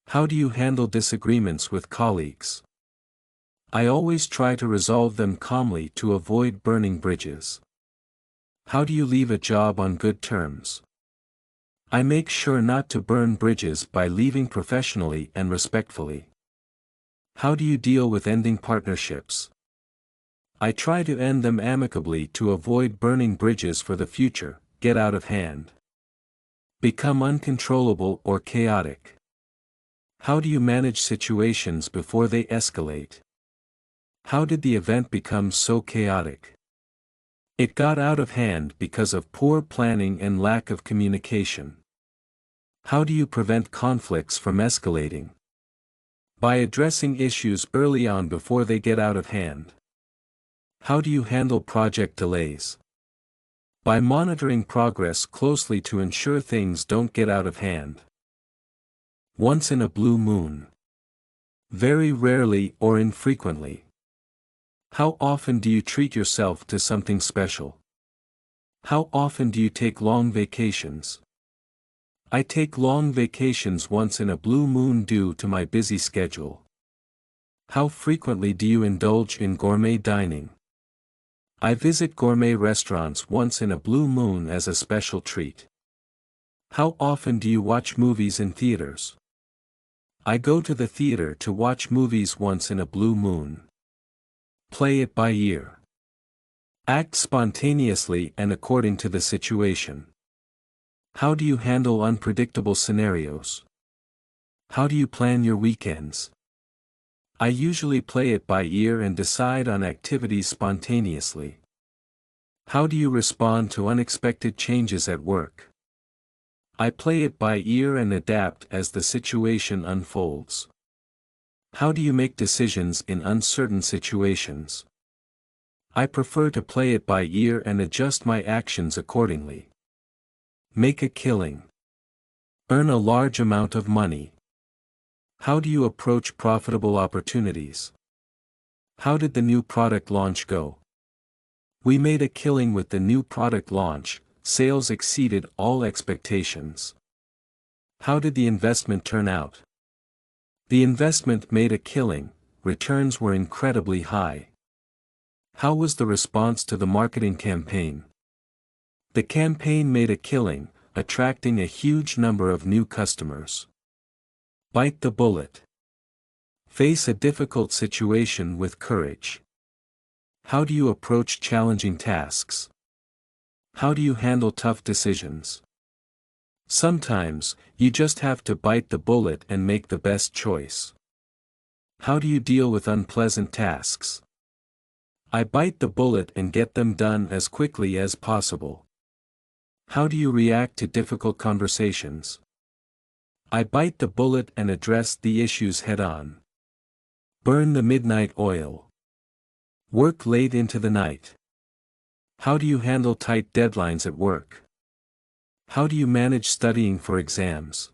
How do you handle disagreements with colleagues? I always try to resolve them calmly to avoid burning bridges. How do you leave a job on good terms? I make sure not to burn bridges by leaving professionally and respectfully. How do you deal with ending partnerships? I try to end them amicably to avoid burning bridges for the future. Get out of hand. Become uncontrollable or chaotic. How do you manage situations before they escalate? How did the event become so chaotic? It got out of hand because of poor planning and lack of communication. How do you prevent conflicts from escalating? By addressing issues early on before they get out of hand. How do you handle project delays? By monitoring progress closely to ensure things don't get out of hand. Once in a blue moon. Very rarely or infrequently. How often do you treat yourself to something special? How often do you take long vacations? I take long vacations once in a blue moon due to my busy schedule. How frequently do you indulge in gourmet dining? I visit gourmet restaurants once in a blue moon as a special treat. How often do you watch movies in theaters? I go to the theater to watch movies once in a blue moon. Play it by ear. Act spontaneously and according to the situation. How do you handle unpredictable scenarios? How do you plan your weekends? I usually play it by ear and decide on activities spontaneously. How do you respond to unexpected changes at work? I play it by ear and adapt as the situation unfolds. How do you make decisions in uncertain situations? I prefer to play it by ear and adjust my actions accordingly. Make a killing. Earn a large amount of money. How do you approach profitable opportunities? How did the new product launch go? We made a killing with the new product launch, sales exceeded all expectations. How did the investment turn out? The investment made a killing, returns were incredibly high. How was the response to the marketing campaign? The campaign made a killing, attracting a huge number of new customers. Bite the bullet. Face a difficult situation with courage. How do you approach challenging tasks? How do you handle tough decisions? Sometimes, you just have to bite the bullet and make the best choice. How do you deal with unpleasant tasks? I bite the bullet and get them done as quickly as possible. How do you react to difficult conversations? I bite the bullet and address the issues head-on. Burn the midnight oil. Work late into the night. How do you handle tight deadlines at work? How do you manage studying for exams?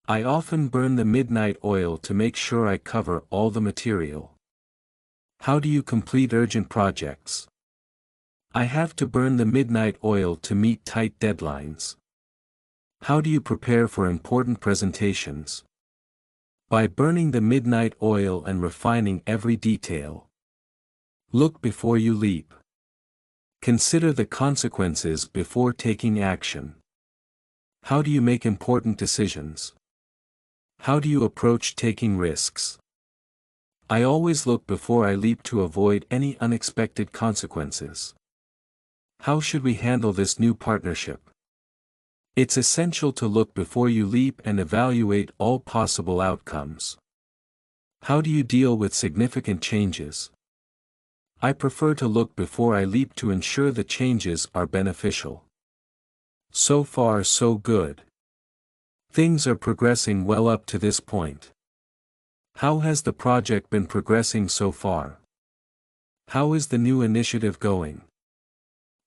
I often burn the midnight oil to make sure I cover all the material. How do you complete urgent projects? I have to burn the midnight oil to meet tight deadlines. How do you prepare for important presentations? By burning the midnight oil and refining every detail. Look before you leap. Consider the consequences before taking action. How do you make important decisions? How do you approach taking risks? I always look before I leap to avoid any unexpected consequences. How should we handle this new partnership? It's essential to look before you leap and evaluate all possible outcomes. How do you deal with significant changes? I prefer to look before I leap to ensure the changes are beneficial. So far so good. Things are progressing well up to this point. How has the project been progressing so far? How is the new initiative going?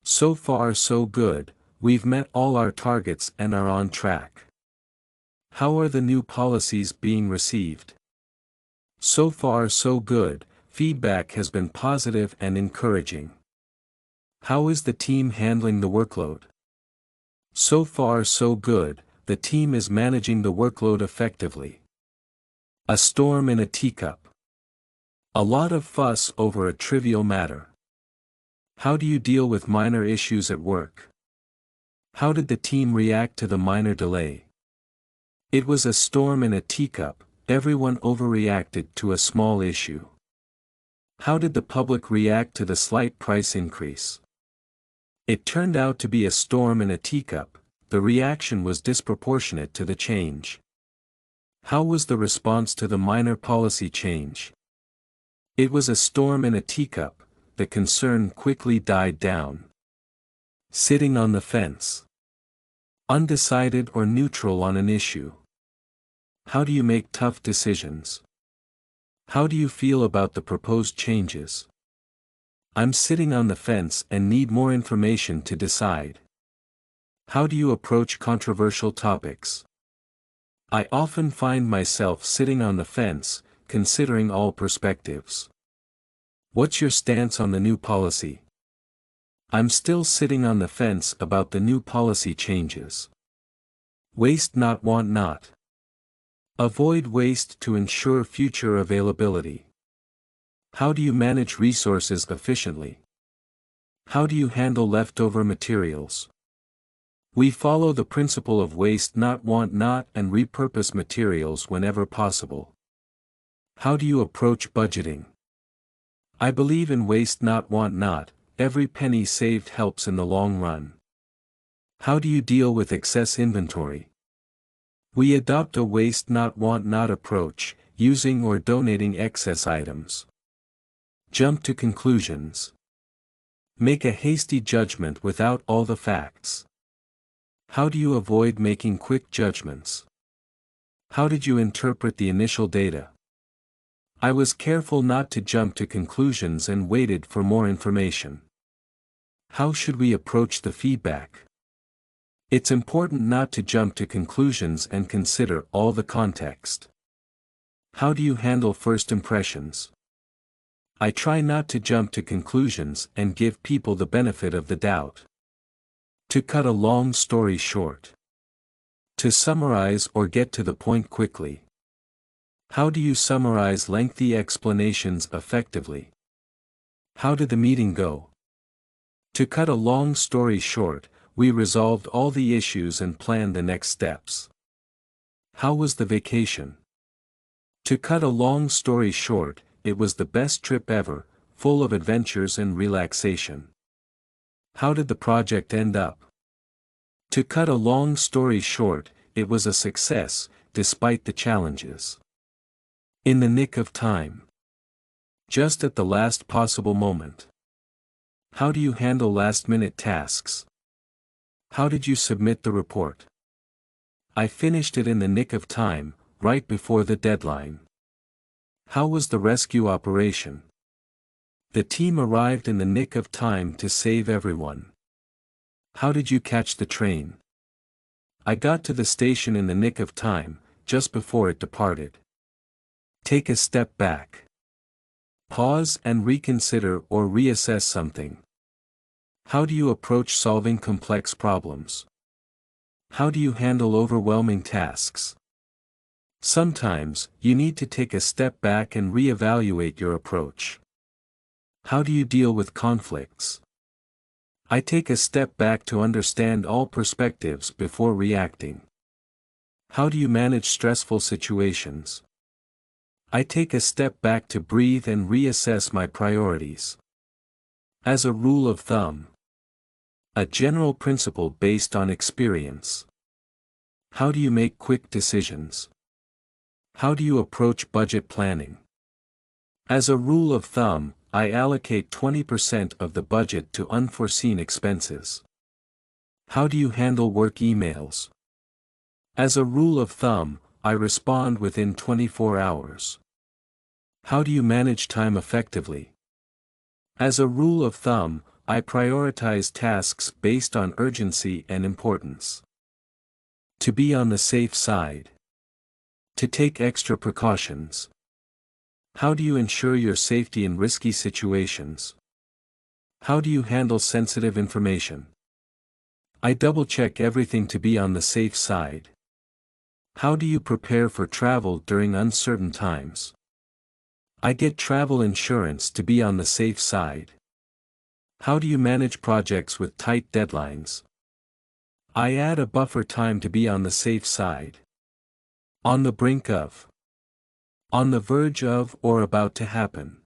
So far so good, we've met all our targets and are on track. How are the new policies being received? So far so good, feedback has been positive and encouraging. How is the team handling the workload? So far so good, the team is managing the workload effectively. A storm in a teacup. A lot of fuss over a trivial matter. How do you deal with minor issues at work? How did the team react to the minor delay? It was a storm in a teacup, everyone overreacted to a small issue. How did the public react to the slight price increase? It turned out to be a storm in a teacup, the reaction was disproportionate to the change. How was the response to the minor policy change? It was a storm in a teacup, the concern quickly died down. Sitting on the fence. Undecided or neutral on an issue. How do you make tough decisions? How do you feel about the proposed changes? I'm sitting on the fence and need more information to decide. How do you approach controversial topics? I often find myself sitting on the fence, considering all perspectives. What's your stance on the new policy? I'm still sitting on the fence about the new policy changes. Waste not, want not. Avoid waste to ensure future availability. How do you manage resources efficiently? How do you handle leftover materials? We follow the principle of waste not, want not and repurpose materials whenever possible. How do you approach budgeting? I believe in waste not, want not, every penny saved helps in the long run. How do you deal with excess inventory? We adopt a waste not want not approach, using or donating excess items. Jump to conclusions. Make a hasty judgment without all the facts. How do you avoid making quick judgments? How did you interpret the initial data? I was careful not to jump to conclusions and waited for more information. How should we approach the feedback? It's important not to jump to conclusions and consider all the context. How do you handle first impressions? I try not to jump to conclusions and give people the benefit of the doubt. To cut a long story short. To summarize or get to the point quickly. How do you summarize lengthy explanations effectively? How did the meeting go? To cut a long story short, we resolved all the issues and planned the next steps. How was the vacation? To cut a long story short, it was the best trip ever, full of adventures and relaxation. How did the project end up? To cut a long story short, it was a success, despite the challenges. In the nick of time. Just at the last possible moment. How do you handle last-minute tasks? How did you submit the report? I finished it in the nick of time, right before the deadline. How was the rescue operation? The team arrived in the nick of time to save everyone. How did you catch the train? I got to the station in the nick of time, just before it departed. Take a step back. Pause and reconsider or reassess something. How do you approach solving complex problems? How do you handle overwhelming tasks? Sometimes, you need to take a step back and reevaluate your approach. How do you deal with conflicts? I take a step back to understand all perspectives before reacting. How do you manage stressful situations? I take a step back to breathe and reassess my priorities. As a rule of thumb. A general principle based on experience. How do you make quick decisions? How do you approach budget planning? As a rule of thumb, I allocate 20% of the budget to unforeseen expenses. How do you handle work emails? As a rule of thumb, I respond within 24 hours. How do you manage time effectively? As a rule of thumb, I prioritize tasks based on urgency and importance. To be on the safe side. To take extra precautions. How do you ensure your safety in risky situations? How do you handle sensitive information? I double-check everything to be on the safe side. How do you prepare for travel during uncertain times? I get travel insurance to be on the safe side. How do you manage projects with tight deadlines? I add a buffer time to be on the safe side. On the brink of. On the verge of or about to happen.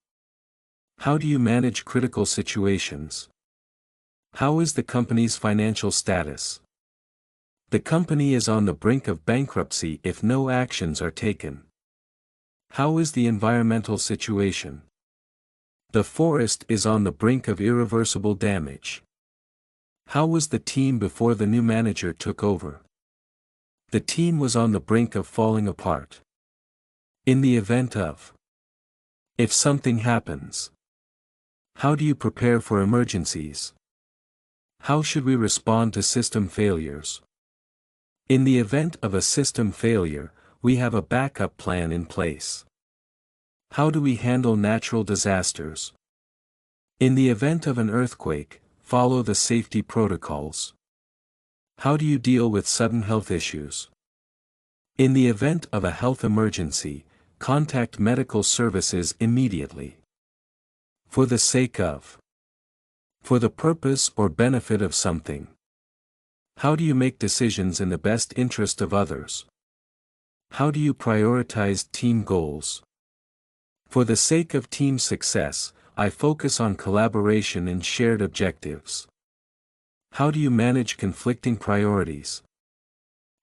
How do you manage critical situations? How is the company's financial status? The company is on the brink of bankruptcy if no actions are taken. How is the environmental situation? The forest is on the brink of irreversible damage. How was the team before the new manager took over? The team was on the brink of falling apart. In the event of. If something happens. How do you prepare for emergencies? How should we respond to system failures? In the event of a system failure, we have a backup plan in place. How do we handle natural disasters? In the event of an earthquake, follow the safety protocols. How do you deal with sudden health issues? In the event of a health emergency, contact medical services immediately. For the sake of. For the purpose or benefit of something. How do you make decisions in the best interest of others? How do you prioritize team goals? For the sake of team success, I focus on collaboration and shared objectives. How do you manage conflicting priorities?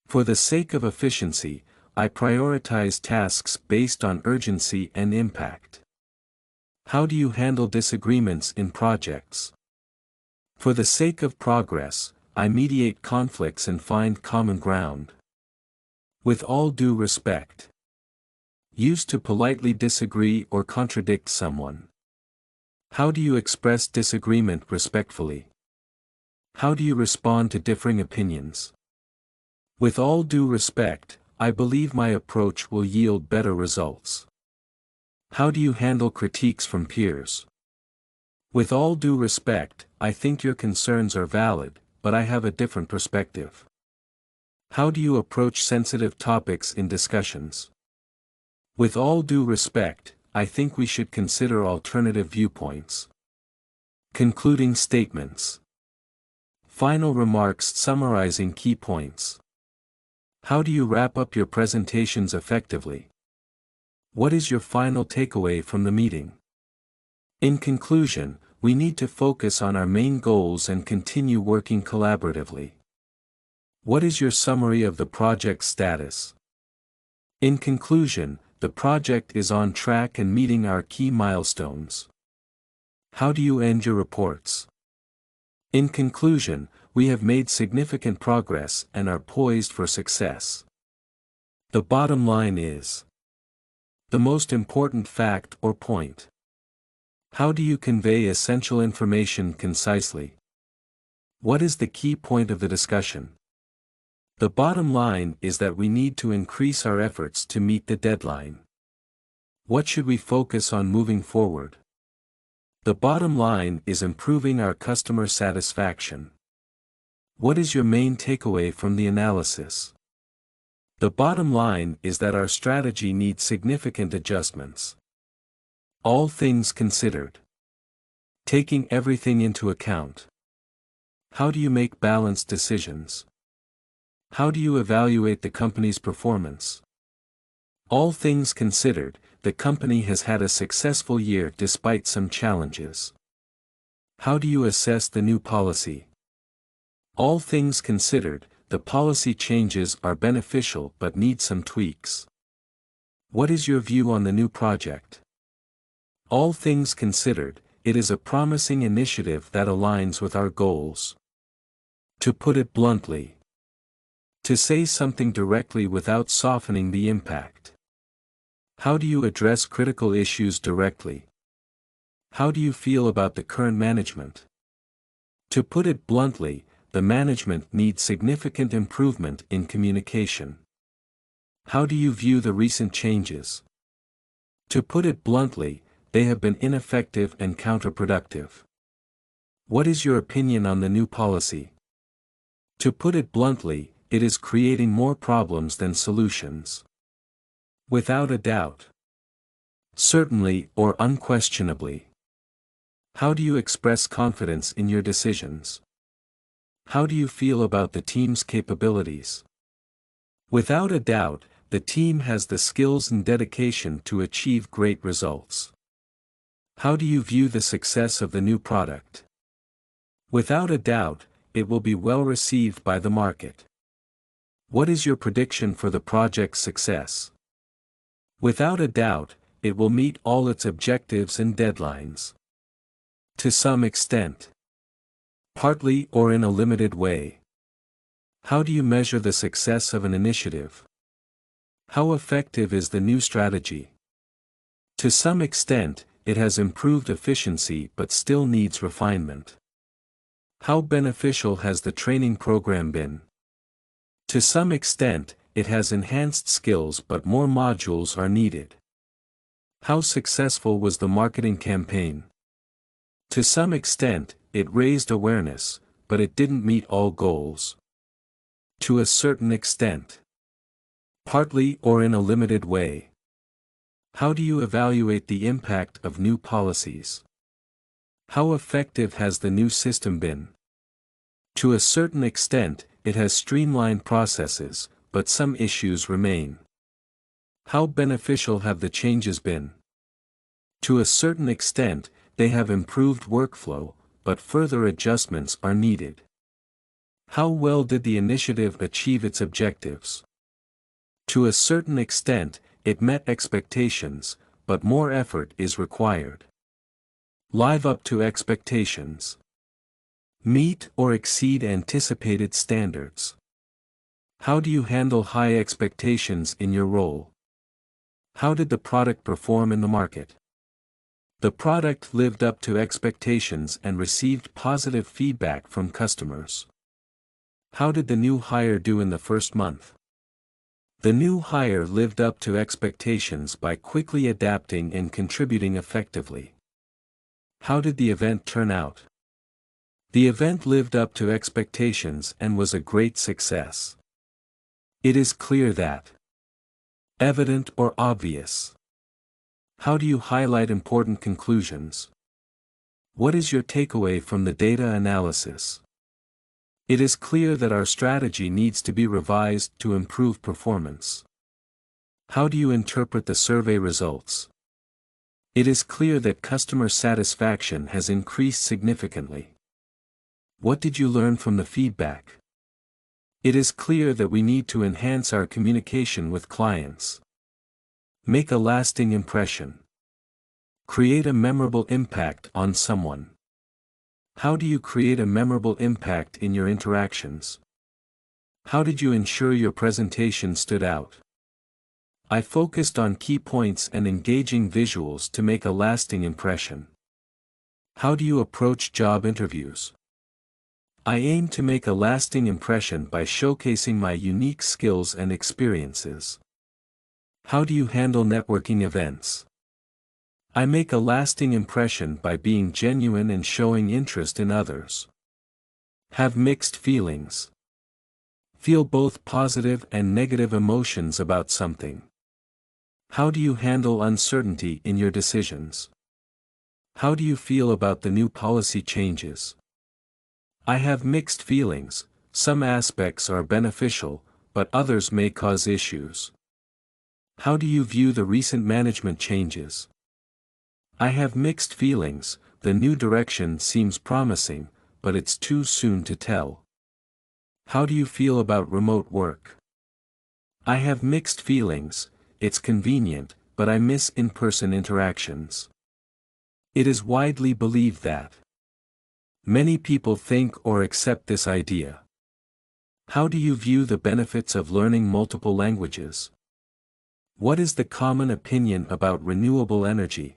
For the sake of efficiency, I prioritize tasks based on urgency and impact. How do you handle disagreements in projects? For the sake of progress, I mediate conflicts and find common ground. With all due respect. Used to politely disagree or contradict someone. How do you express disagreement respectfully? How do you respond to differing opinions? With all due respect, I believe my approach will yield better results. How do you handle critiques from peers? With all due respect, I think your concerns are valid, but I have a different perspective. How do you approach sensitive topics in discussions? With all due respect, I think we should consider alternative viewpoints. Concluding statements. Final remarks summarizing key points. How do you wrap up your presentations effectively? What is your final takeaway from the meeting? In conclusion, we need to focus on our main goals and continue working collaboratively. What is your summary of the project status? In conclusion, the project is on track and meeting our key milestones. How do you end your reports? In conclusion, we have made significant progress and are poised for success. The bottom line is the most important fact or point. How do you convey essential information concisely? What is the key point of the discussion? The bottom line is that we need to increase our efforts to meet the deadline. What should we focus on moving forward? The bottom line is improving our customer satisfaction. What is your main takeaway from the analysis? The bottom line is that our strategy needs significant adjustments. All things considered. Taking everything into account. How do you make balanced decisions? How do you evaluate the company's performance? All things considered, the company has had a successful year despite some challenges. How do you assess the new policy? All things considered, the policy changes are beneficial but need some tweaks. What is your view on the new project? All things considered, it is a promising initiative that aligns with our goals. To put it bluntly. To say something directly without softening the impact. How do you address critical issues directly? How do you feel about the current management? To put it bluntly, the management needs significant improvement in communication. How do you view the recent changes? To put it bluntly, they have been ineffective and counterproductive. What is your opinion on the new policy? To put it bluntly, it is creating more problems than solutions. Without a doubt. Certainly or unquestionably. How do you express confidence in your decisions? How do you feel about the team's capabilities? Without a doubt, the team has the skills and dedication to achieve great results. How do you view the success of the new product? Without a doubt, it will be well received by the market. What is your prediction for the project's success? Without a doubt, it will meet all its objectives and deadlines. To some extent. Partly or in a limited way. How do you measure the success of an initiative? How effective is the new strategy? To some extent, it has improved efficiency but still needs refinement. How beneficial has the training program been? To some extent, it has enhanced skills but more modules are needed. How successful was the marketing campaign? To some extent, it raised awareness, but it didn't meet all goals. To a certain extent. Partly or in a limited way. How do you evaluate the impact of new policies? How effective has the new system been? To a certain extent, it has streamlined processes, but some issues remain. How beneficial have the changes been? To a certain extent, they have improved workflow, but further adjustments are needed. How well did the initiative achieve its objectives? To a certain extent, it met expectations, but more effort is required. Live up to expectations. Meet or exceed anticipated standards. How do you handle high expectations in your role? How did the product perform in the market? The product lived up to expectations and received positive feedback from customers. How did the new hire do in the first month? The new hire lived up to expectations by quickly adapting and contributing effectively. How did the event turn out? The event lived up to expectations and was a great success. It is clear that. Evident or obvious. How do you highlight important conclusions? What is your takeaway from the data analysis? It is clear that our strategy needs to be revised to improve performance. How do you interpret the survey results? It is clear that customer satisfaction has increased significantly. What did you learn from the feedback? It is clear that we need to enhance our communication with clients. Make a lasting impression. Create a memorable impact on someone. How do you create a memorable impact in your interactions? How did you ensure your presentation stood out? I focused on key points and engaging visuals to make a lasting impression. How do you approach job interviews? I aim to make a lasting impression by showcasing my unique skills and experiences. How do you handle networking events? I make a lasting impression by being genuine and showing interest in others. Have mixed feelings. Feel both positive and negative emotions about something. How do you handle uncertainty in your decisions? How do you feel about the new policy changes? I have mixed feelings. Some aspects are beneficial, but others may cause issues. How do you view the recent management changes? I have mixed feelings. The new direction seems promising, but it's too soon to tell. How do you feel about remote work? I have mixed feelings. It's convenient, but I miss in-person interactions. It is widely believed that. Many people think or accept this idea. How do you view the benefits of learning multiple languages? What is the common opinion about renewable energy?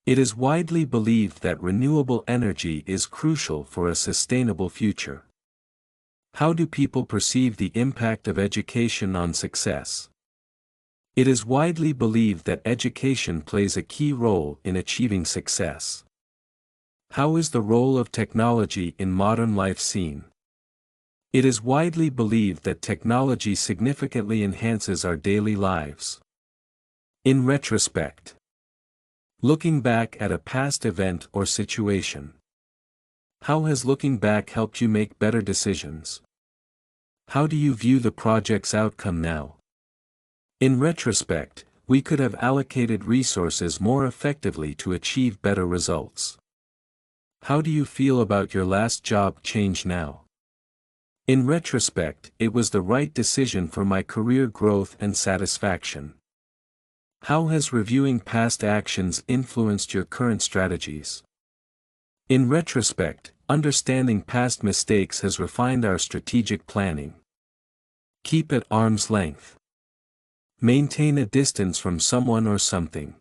It is widely believed that renewable energy is crucial for a sustainable future. How do people perceive the impact of education on success? It is widely believed that education plays a key role in achieving success. How is the role of technology in modern life seen? It is widely believed that technology significantly enhances our daily lives. In retrospect. Looking back at a past event or situation. How has looking back helped you make better decisions? How do you view the project's outcome now? In retrospect, we could have allocated resources more effectively to achieve better results. How do you feel about your last job change now? In retrospect, it was the right decision for my career growth and satisfaction. How has reviewing past actions influenced your current strategies? In retrospect, understanding past mistakes has refined our strategic planning. Keep at arm's length. Maintain a distance from someone or something.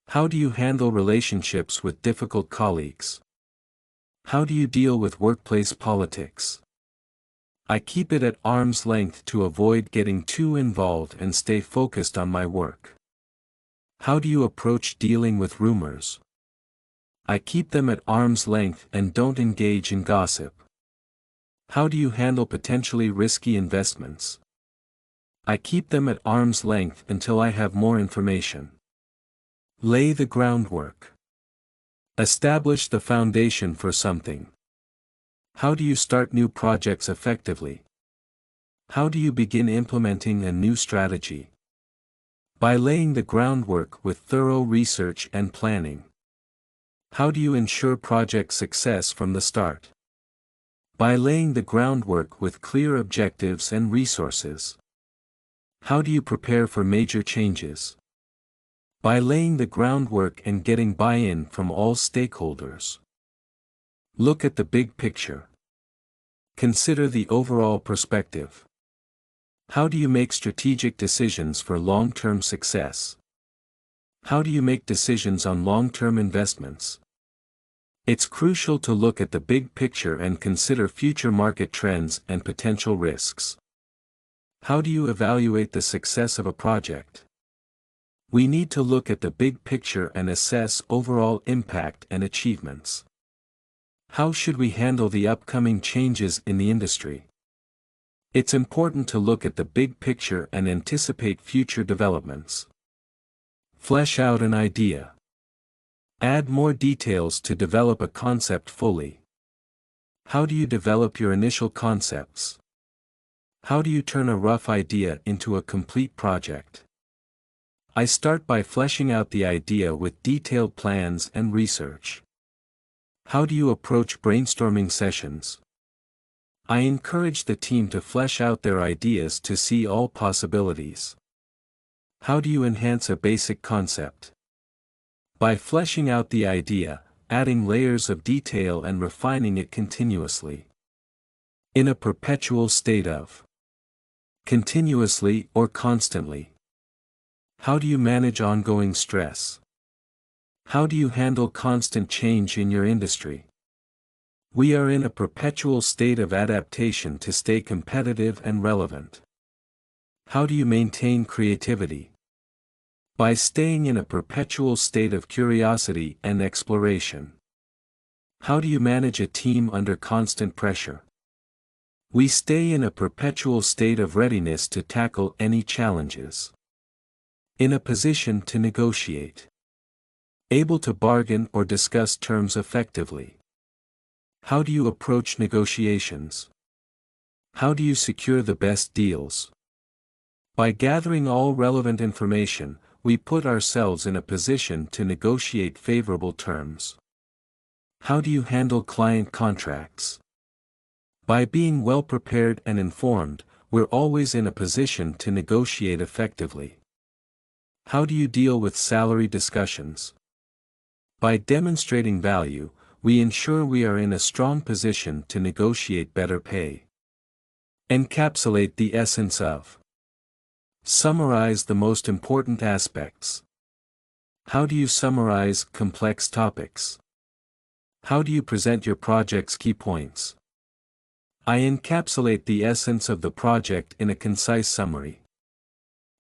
How do you handle relationships with difficult colleagues? How do you deal with workplace politics? I keep it at arm's length to avoid getting too involved and stay focused on my work. How do you approach dealing with rumors? I keep them at arm's length and don't engage in gossip. How do you handle potentially risky investments? I keep them at arm's length until I have more information. Lay the groundwork. Establish the foundation for something. How do you start new projects effectively? How do you begin implementing a new strategy? By laying the groundwork with thorough research and planning. How do you ensure project success from the start? By laying the groundwork with clear objectives and resources. How do you prepare for major changes? By laying the groundwork and getting buy-in from all stakeholders. Look at the big picture. Consider the overall perspective. How do you make strategic decisions for long-term success? How do you make decisions on long-term investments? It's crucial to look at the big picture and consider future market trends and potential risks. How do you evaluate the success of a project? We need to look at the big picture and assess overall impact and achievements. How should we handle the upcoming changes in the industry? It's important to look at the big picture and anticipate future developments. Flesh out an idea. Add more details to develop a concept fully. How do you develop your initial concepts? How do you turn a rough idea into a complete project? I start by fleshing out the idea with detailed plans and research. How do you approach brainstorming sessions? I encourage the team to flesh out their ideas to see all possibilities. How do you enhance a basic concept? By fleshing out the idea, adding layers of detail and refining it continuously. In a perpetual state of. Continuously or constantly. How do you manage ongoing stress? How do you handle constant change in your industry? We are in a perpetual state of adaptation to stay competitive and relevant. How do you maintain creativity? By staying in a perpetual state of curiosity and exploration. How do you manage a team under constant pressure? We stay in a perpetual state of readiness to tackle any challenges. In a position to negotiate. Able to bargain or discuss terms effectively. How do you approach negotiations? How do you secure the best deals? By gathering all relevant information, we put ourselves in a position to negotiate favorable terms. How do you handle client contracts? By being well prepared and informed, we're always in a position to negotiate effectively. How do you deal with salary discussions? By demonstrating value, we ensure we are in a strong position to negotiate better pay. Encapsulate the essence of. Summarize the most important aspects. How do you summarize complex topics? How do you present your project's key points? I encapsulate the essence of the project in a concise summary.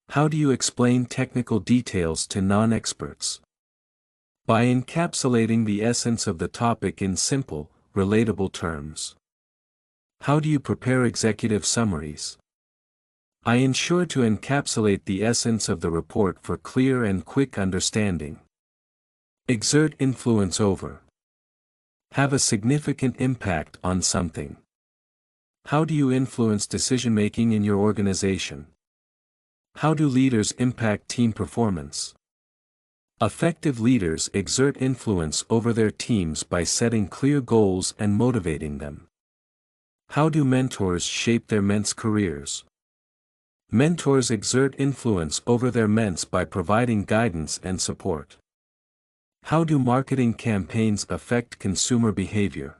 How do you explain technical details to non-experts? By encapsulating the essence of the topic in simple, relatable terms. How do you prepare executive summaries? I ensure to encapsulate the essence of the report for clear and quick understanding. Exert influence over. Have a significant impact on something. How do you influence decision-making in your organization? How do leaders impact team performance? Effective leaders exert influence over their teams by setting clear goals and motivating them. How do mentors shape their men's careers? Mentors exert influence over their ments by providing guidance and support. How do marketing campaigns affect consumer behavior?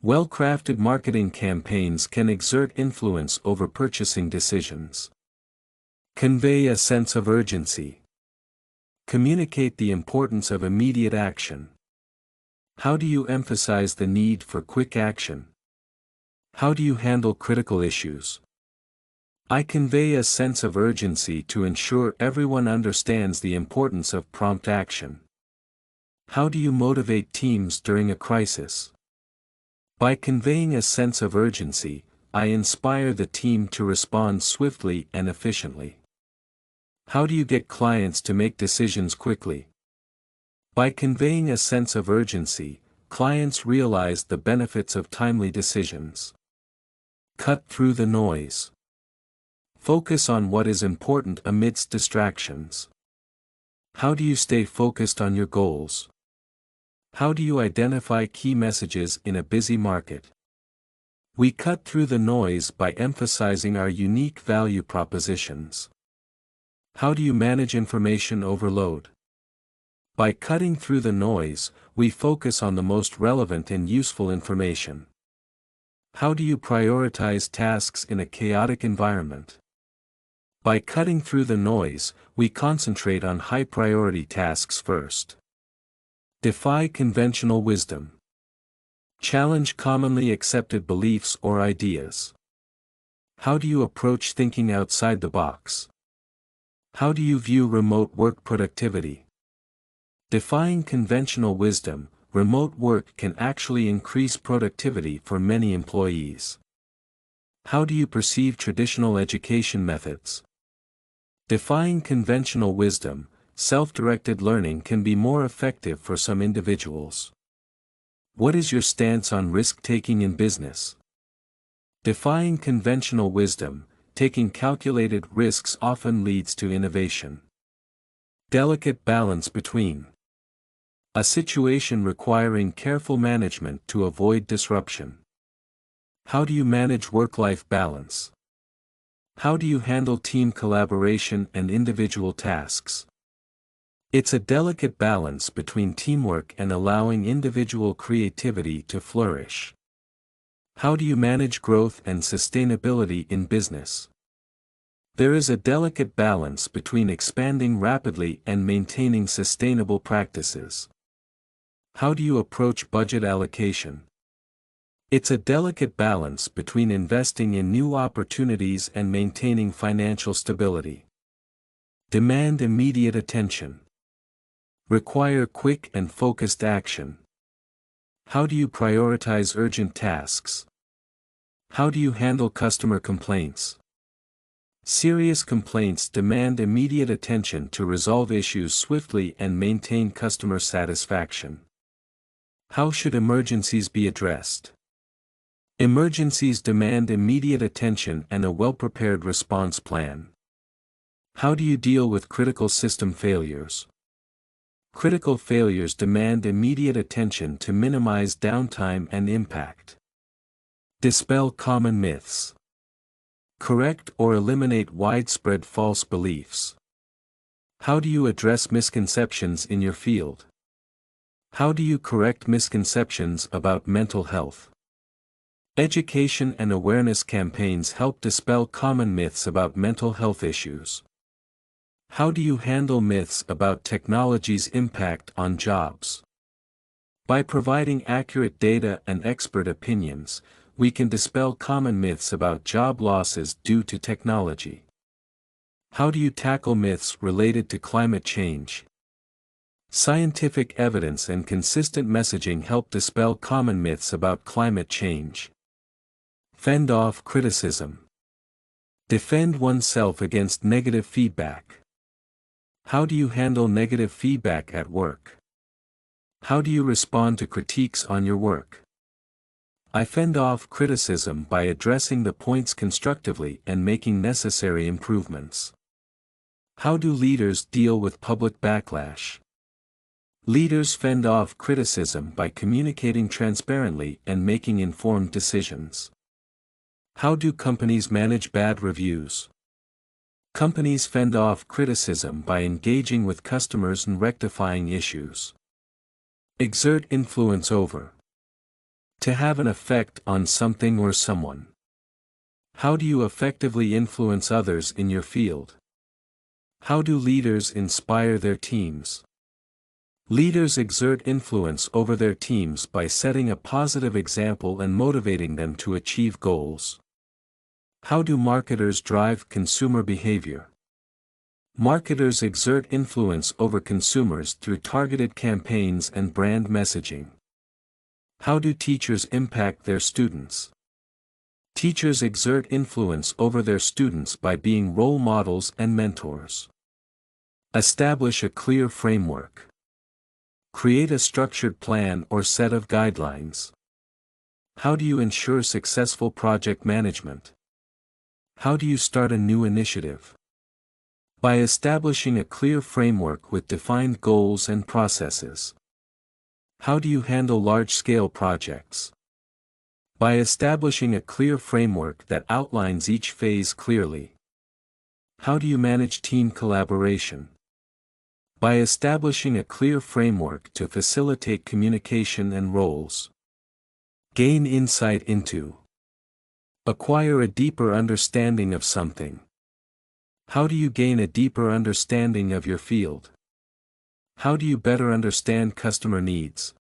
Well-crafted marketing campaigns can exert influence over purchasing decisions. Convey a sense of urgency. Communicate the importance of immediate action. How do you emphasize the need for quick action? How do you handle critical issues? I convey a sense of urgency to ensure everyone understands the importance of prompt action. How do you motivate teams during a crisis? By conveying a sense of urgency, I inspire the team to respond swiftly and efficiently. How do you get clients to make decisions quickly? By conveying a sense of urgency, clients realize the benefits of timely decisions. Cut through the noise. Focus on what is important amidst distractions. How do you stay focused on your goals? How do you identify key messages in a busy market? We cut through the noise by emphasizing our unique value propositions. How do you manage information overload? By cutting through the noise, we focus on the most relevant and useful information. How do you prioritize tasks in a chaotic environment? By cutting through the noise, we concentrate on high-priority tasks first. Defy conventional wisdom. Challenge commonly accepted beliefs or ideas. How do you approach thinking outside the box? How do you view remote work productivity? Defying conventional wisdom, remote work can actually increase productivity for many employees. How do you perceive traditional education methods? Defying conventional wisdom, self-directed learning can be more effective for some individuals. What is your stance on risk-taking in business? Defying conventional wisdom, taking calculated risks often leads to innovation. Delicate balance between. A situation requiring careful management to avoid disruption. How do you manage work-life balance? How do you handle team collaboration and individual tasks? It's a delicate balance between teamwork and allowing individual creativity to flourish. How do you manage growth and sustainability in business? There is a delicate balance between expanding rapidly and maintaining sustainable practices. How do you approach budget allocation? It's a delicate balance between investing in new opportunities and maintaining financial stability. Demand immediate attention. Require quick and focused action. How do you prioritize urgent tasks? How do you handle customer complaints? Serious complaints demand immediate attention to resolve issues swiftly and maintain customer satisfaction. How should emergencies be addressed? Emergencies demand immediate attention and a well-prepared response plan. How do you deal with critical system failures? Critical failures demand immediate attention to minimize downtime and impact. Dispel common myths. Correct or eliminate widespread false beliefs. How do you address misconceptions in your field? How do you correct misconceptions about mental health? Education and awareness campaigns help dispel common myths about mental health issues. How do you handle myths about technology's impact on jobs? By providing accurate data and expert opinions, we can dispel common myths about job losses due to technology. How do you tackle myths related to climate change? Scientific evidence and consistent messaging help dispel common myths about climate change. Fend off criticism. Defend oneself against negative feedback. How do you handle negative feedback at work? How do you respond to critiques on your work? I fend off criticism by addressing the points constructively and making necessary improvements. How do leaders deal with public backlash? Leaders fend off criticism by communicating transparently and making informed decisions. How do companies manage bad reviews? Companies fend off criticism by engaging with customers and rectifying issues. Exert influence over. To have an effect on something or someone. How do you effectively influence others in your field? How do leaders inspire their teams? Leaders exert influence over their teams by setting a positive example and motivating them to achieve goals. How do marketers drive consumer behavior? Marketers exert influence over consumers through targeted campaigns and brand messaging. How do teachers impact their students? Teachers exert influence over their students by being role models and mentors. Establish a clear framework. Create a structured plan or set of guidelines. How do you ensure successful project management? How do you start a new initiative? By establishing a clear framework with defined goals and processes. How do you handle large-scale projects? By establishing a clear framework that outlines each phase clearly. How do you manage team collaboration? By establishing a clear framework to facilitate communication and roles. Gain insight into. Acquire a deeper understanding of something. How do you gain a deeper understanding of your field? How do you better understand customer needs?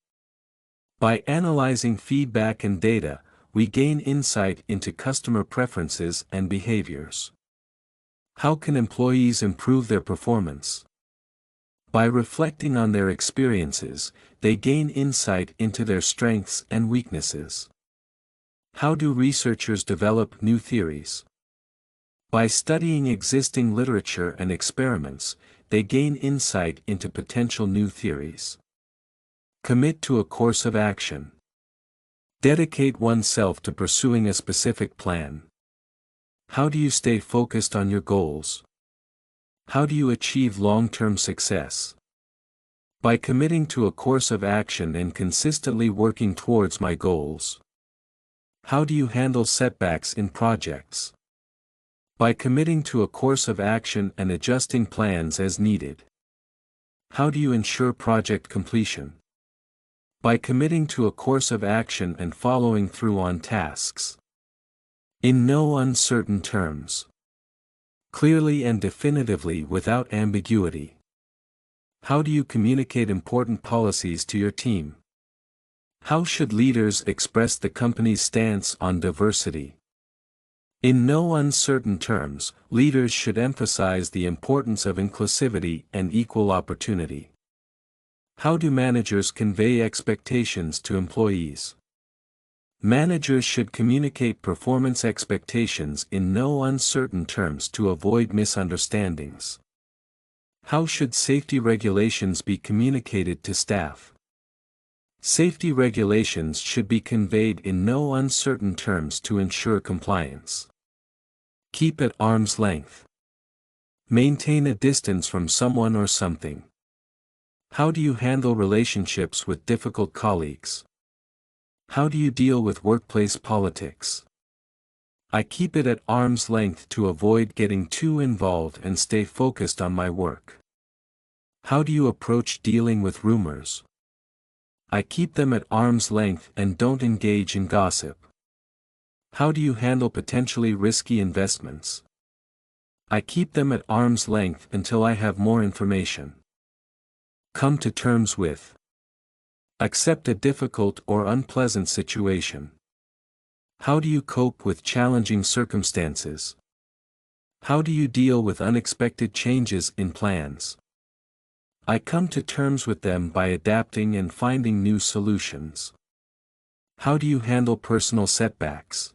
By analyzing feedback and data, we gain insight into customer preferences and behaviors. How can employees improve their performance? By reflecting on their experiences, they gain insight into their strengths and weaknesses. How do researchers develop new theories? By studying existing literature and experiments, they gain insight into potential new theories. Commit to a course of action. Dedicate oneself to pursuing a specific plan. How do you stay focused on your goals? How do you achieve long-term success? By committing to a course of action and consistently working towards my goals. How do you handle setbacks in projects? By committing to a course of action and adjusting plans as needed. How do you ensure project completion? By committing to a course of action and following through on tasks. In no uncertain terms. Clearly and definitively without ambiguity. How do you communicate important policies to your team? How should leaders express the company's stance on diversity? In no uncertain terms, leaders should emphasize the importance of inclusivity and equal opportunity. How do managers convey expectations to employees? Managers should communicate performance expectations in no uncertain terms to avoid misunderstandings. How should safety regulations be communicated to staff? Safety regulations should be conveyed in no uncertain terms to ensure compliance. Keep at arm's length. Maintain a distance from someone or something. How do you handle relationships with difficult colleagues? How do you deal with workplace politics? I keep it at arm's length to avoid getting too involved and stay focused on my work. How do you approach dealing with rumors? I keep them at arm's length and don't engage in gossip. How do you handle potentially risky investments? I keep them at arm's length until I have more information. Come to terms with. Accept a difficult or unpleasant situation. How do you cope with challenging circumstances? How do you deal with unexpected changes in plans? I come to terms with them by adapting and finding new solutions. How do you handle personal setbacks?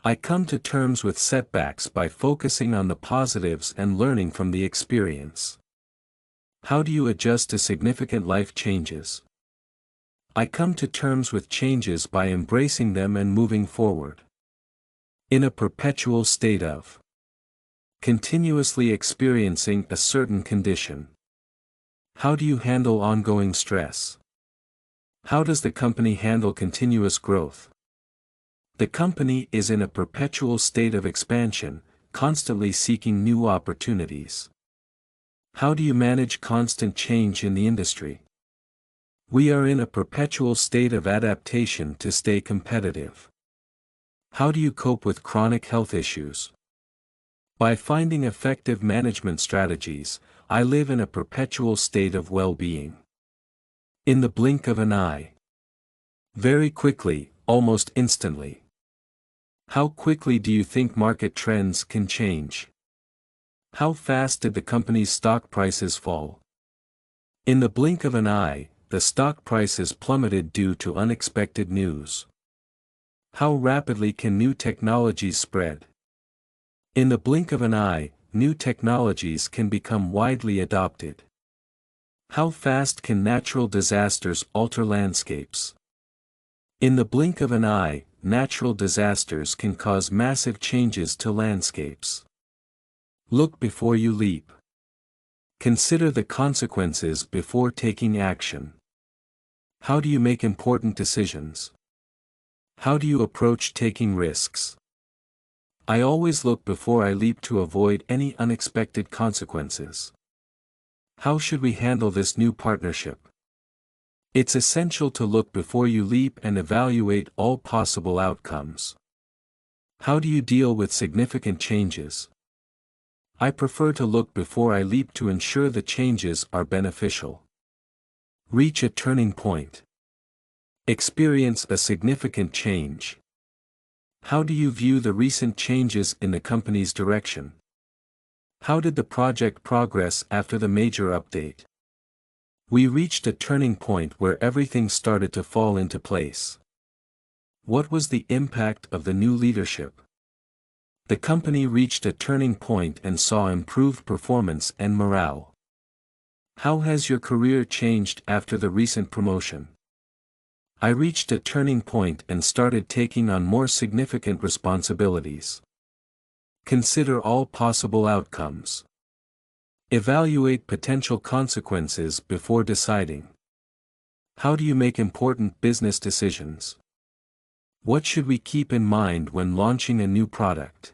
I come to terms with setbacks by focusing on the positives and learning from the experience. How do you adjust to significant life changes? I come to terms with changes by embracing them and moving forward. In a perpetual state of continuously experiencing a certain condition. How do you handle ongoing stress? How does the company handle continuous growth? The company is in a perpetual state of expansion, constantly seeking new opportunities. How do you manage constant change in the industry? We are in a perpetual state of adaptation to stay competitive. How do you cope with chronic health issues? By finding effective management strategies, I live in a perpetual state of well-being. In the blink of an eye. Very quickly, almost instantly. How quickly do you think market trends can change? How fast did the company's stock prices fall? In the blink of an eye, the stock prices plummeted due to unexpected news. How rapidly can new technologies spread? In the blink of an eye, new technologies can become widely adopted. How fast can natural disasters alter landscapes? In the blink of an eye, natural disasters can cause massive changes to landscapes. Look before you leap. Consider the consequences before taking action. How do you make important decisions? How do you approach taking risks? I always look before I leap to avoid any unexpected consequences. How should we handle this new partnership? It's essential to look before you leap and evaluate all possible outcomes. How do you deal with significant changes? I prefer to look before I leap to ensure the changes are beneficial. Reach a turning point. Experience a significant change. How do you view the recent changes in the company's direction? How did the project progress after the major update? We reached a turning point where everything started to fall into place. What was the impact of the new leadership? The company reached a turning point and saw improved performance and morale. How has your career changed after the recent promotion? I reached a turning point and started taking on more significant responsibilities. Consider all possible outcomes. Evaluate potential consequences before deciding. How do you make important business decisions? What should we keep in mind when launching a new product?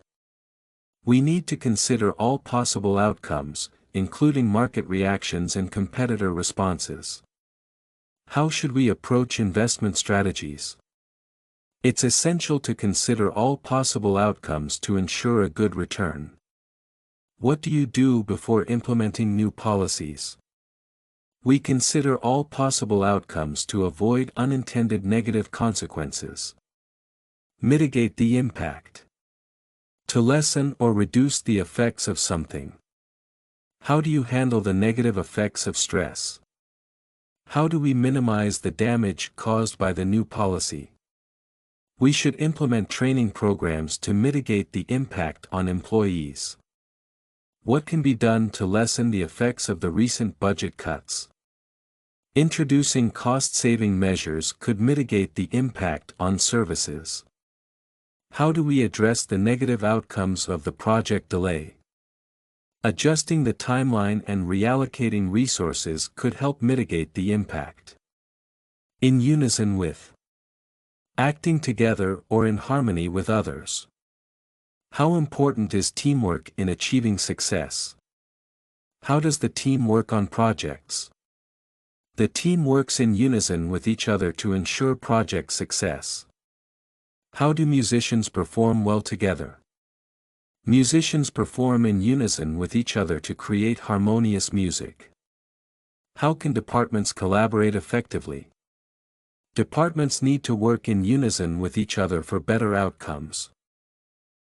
We need to consider all possible outcomes, including market reactions and competitor responses. How should we approach investment strategies? It's essential to consider all possible outcomes to ensure a good return. What do you do before implementing new policies? We consider all possible outcomes to avoid unintended negative consequences. Mitigate the impact. To lessen or reduce the effects of something. How do you handle the negative effects of stress? How do we minimize the damage caused by the new policy? We should implement training programs to mitigate the impact on employees. What can be done to lessen the effects of the recent budget cuts? Introducing cost-saving measures could mitigate the impact on services. How do we address the negative outcomes of the project delay? Adjusting the timeline and reallocating resources could help mitigate the impact. In unison with. Acting together or in harmony with others. How important is teamwork in achieving success? How does the team work on projects? The team works in unison with each other to ensure project success. How do musicians perform well together? Musicians perform in unison with each other to create harmonious music. How can departments collaborate effectively? Departments need to work in unison with each other for better outcomes.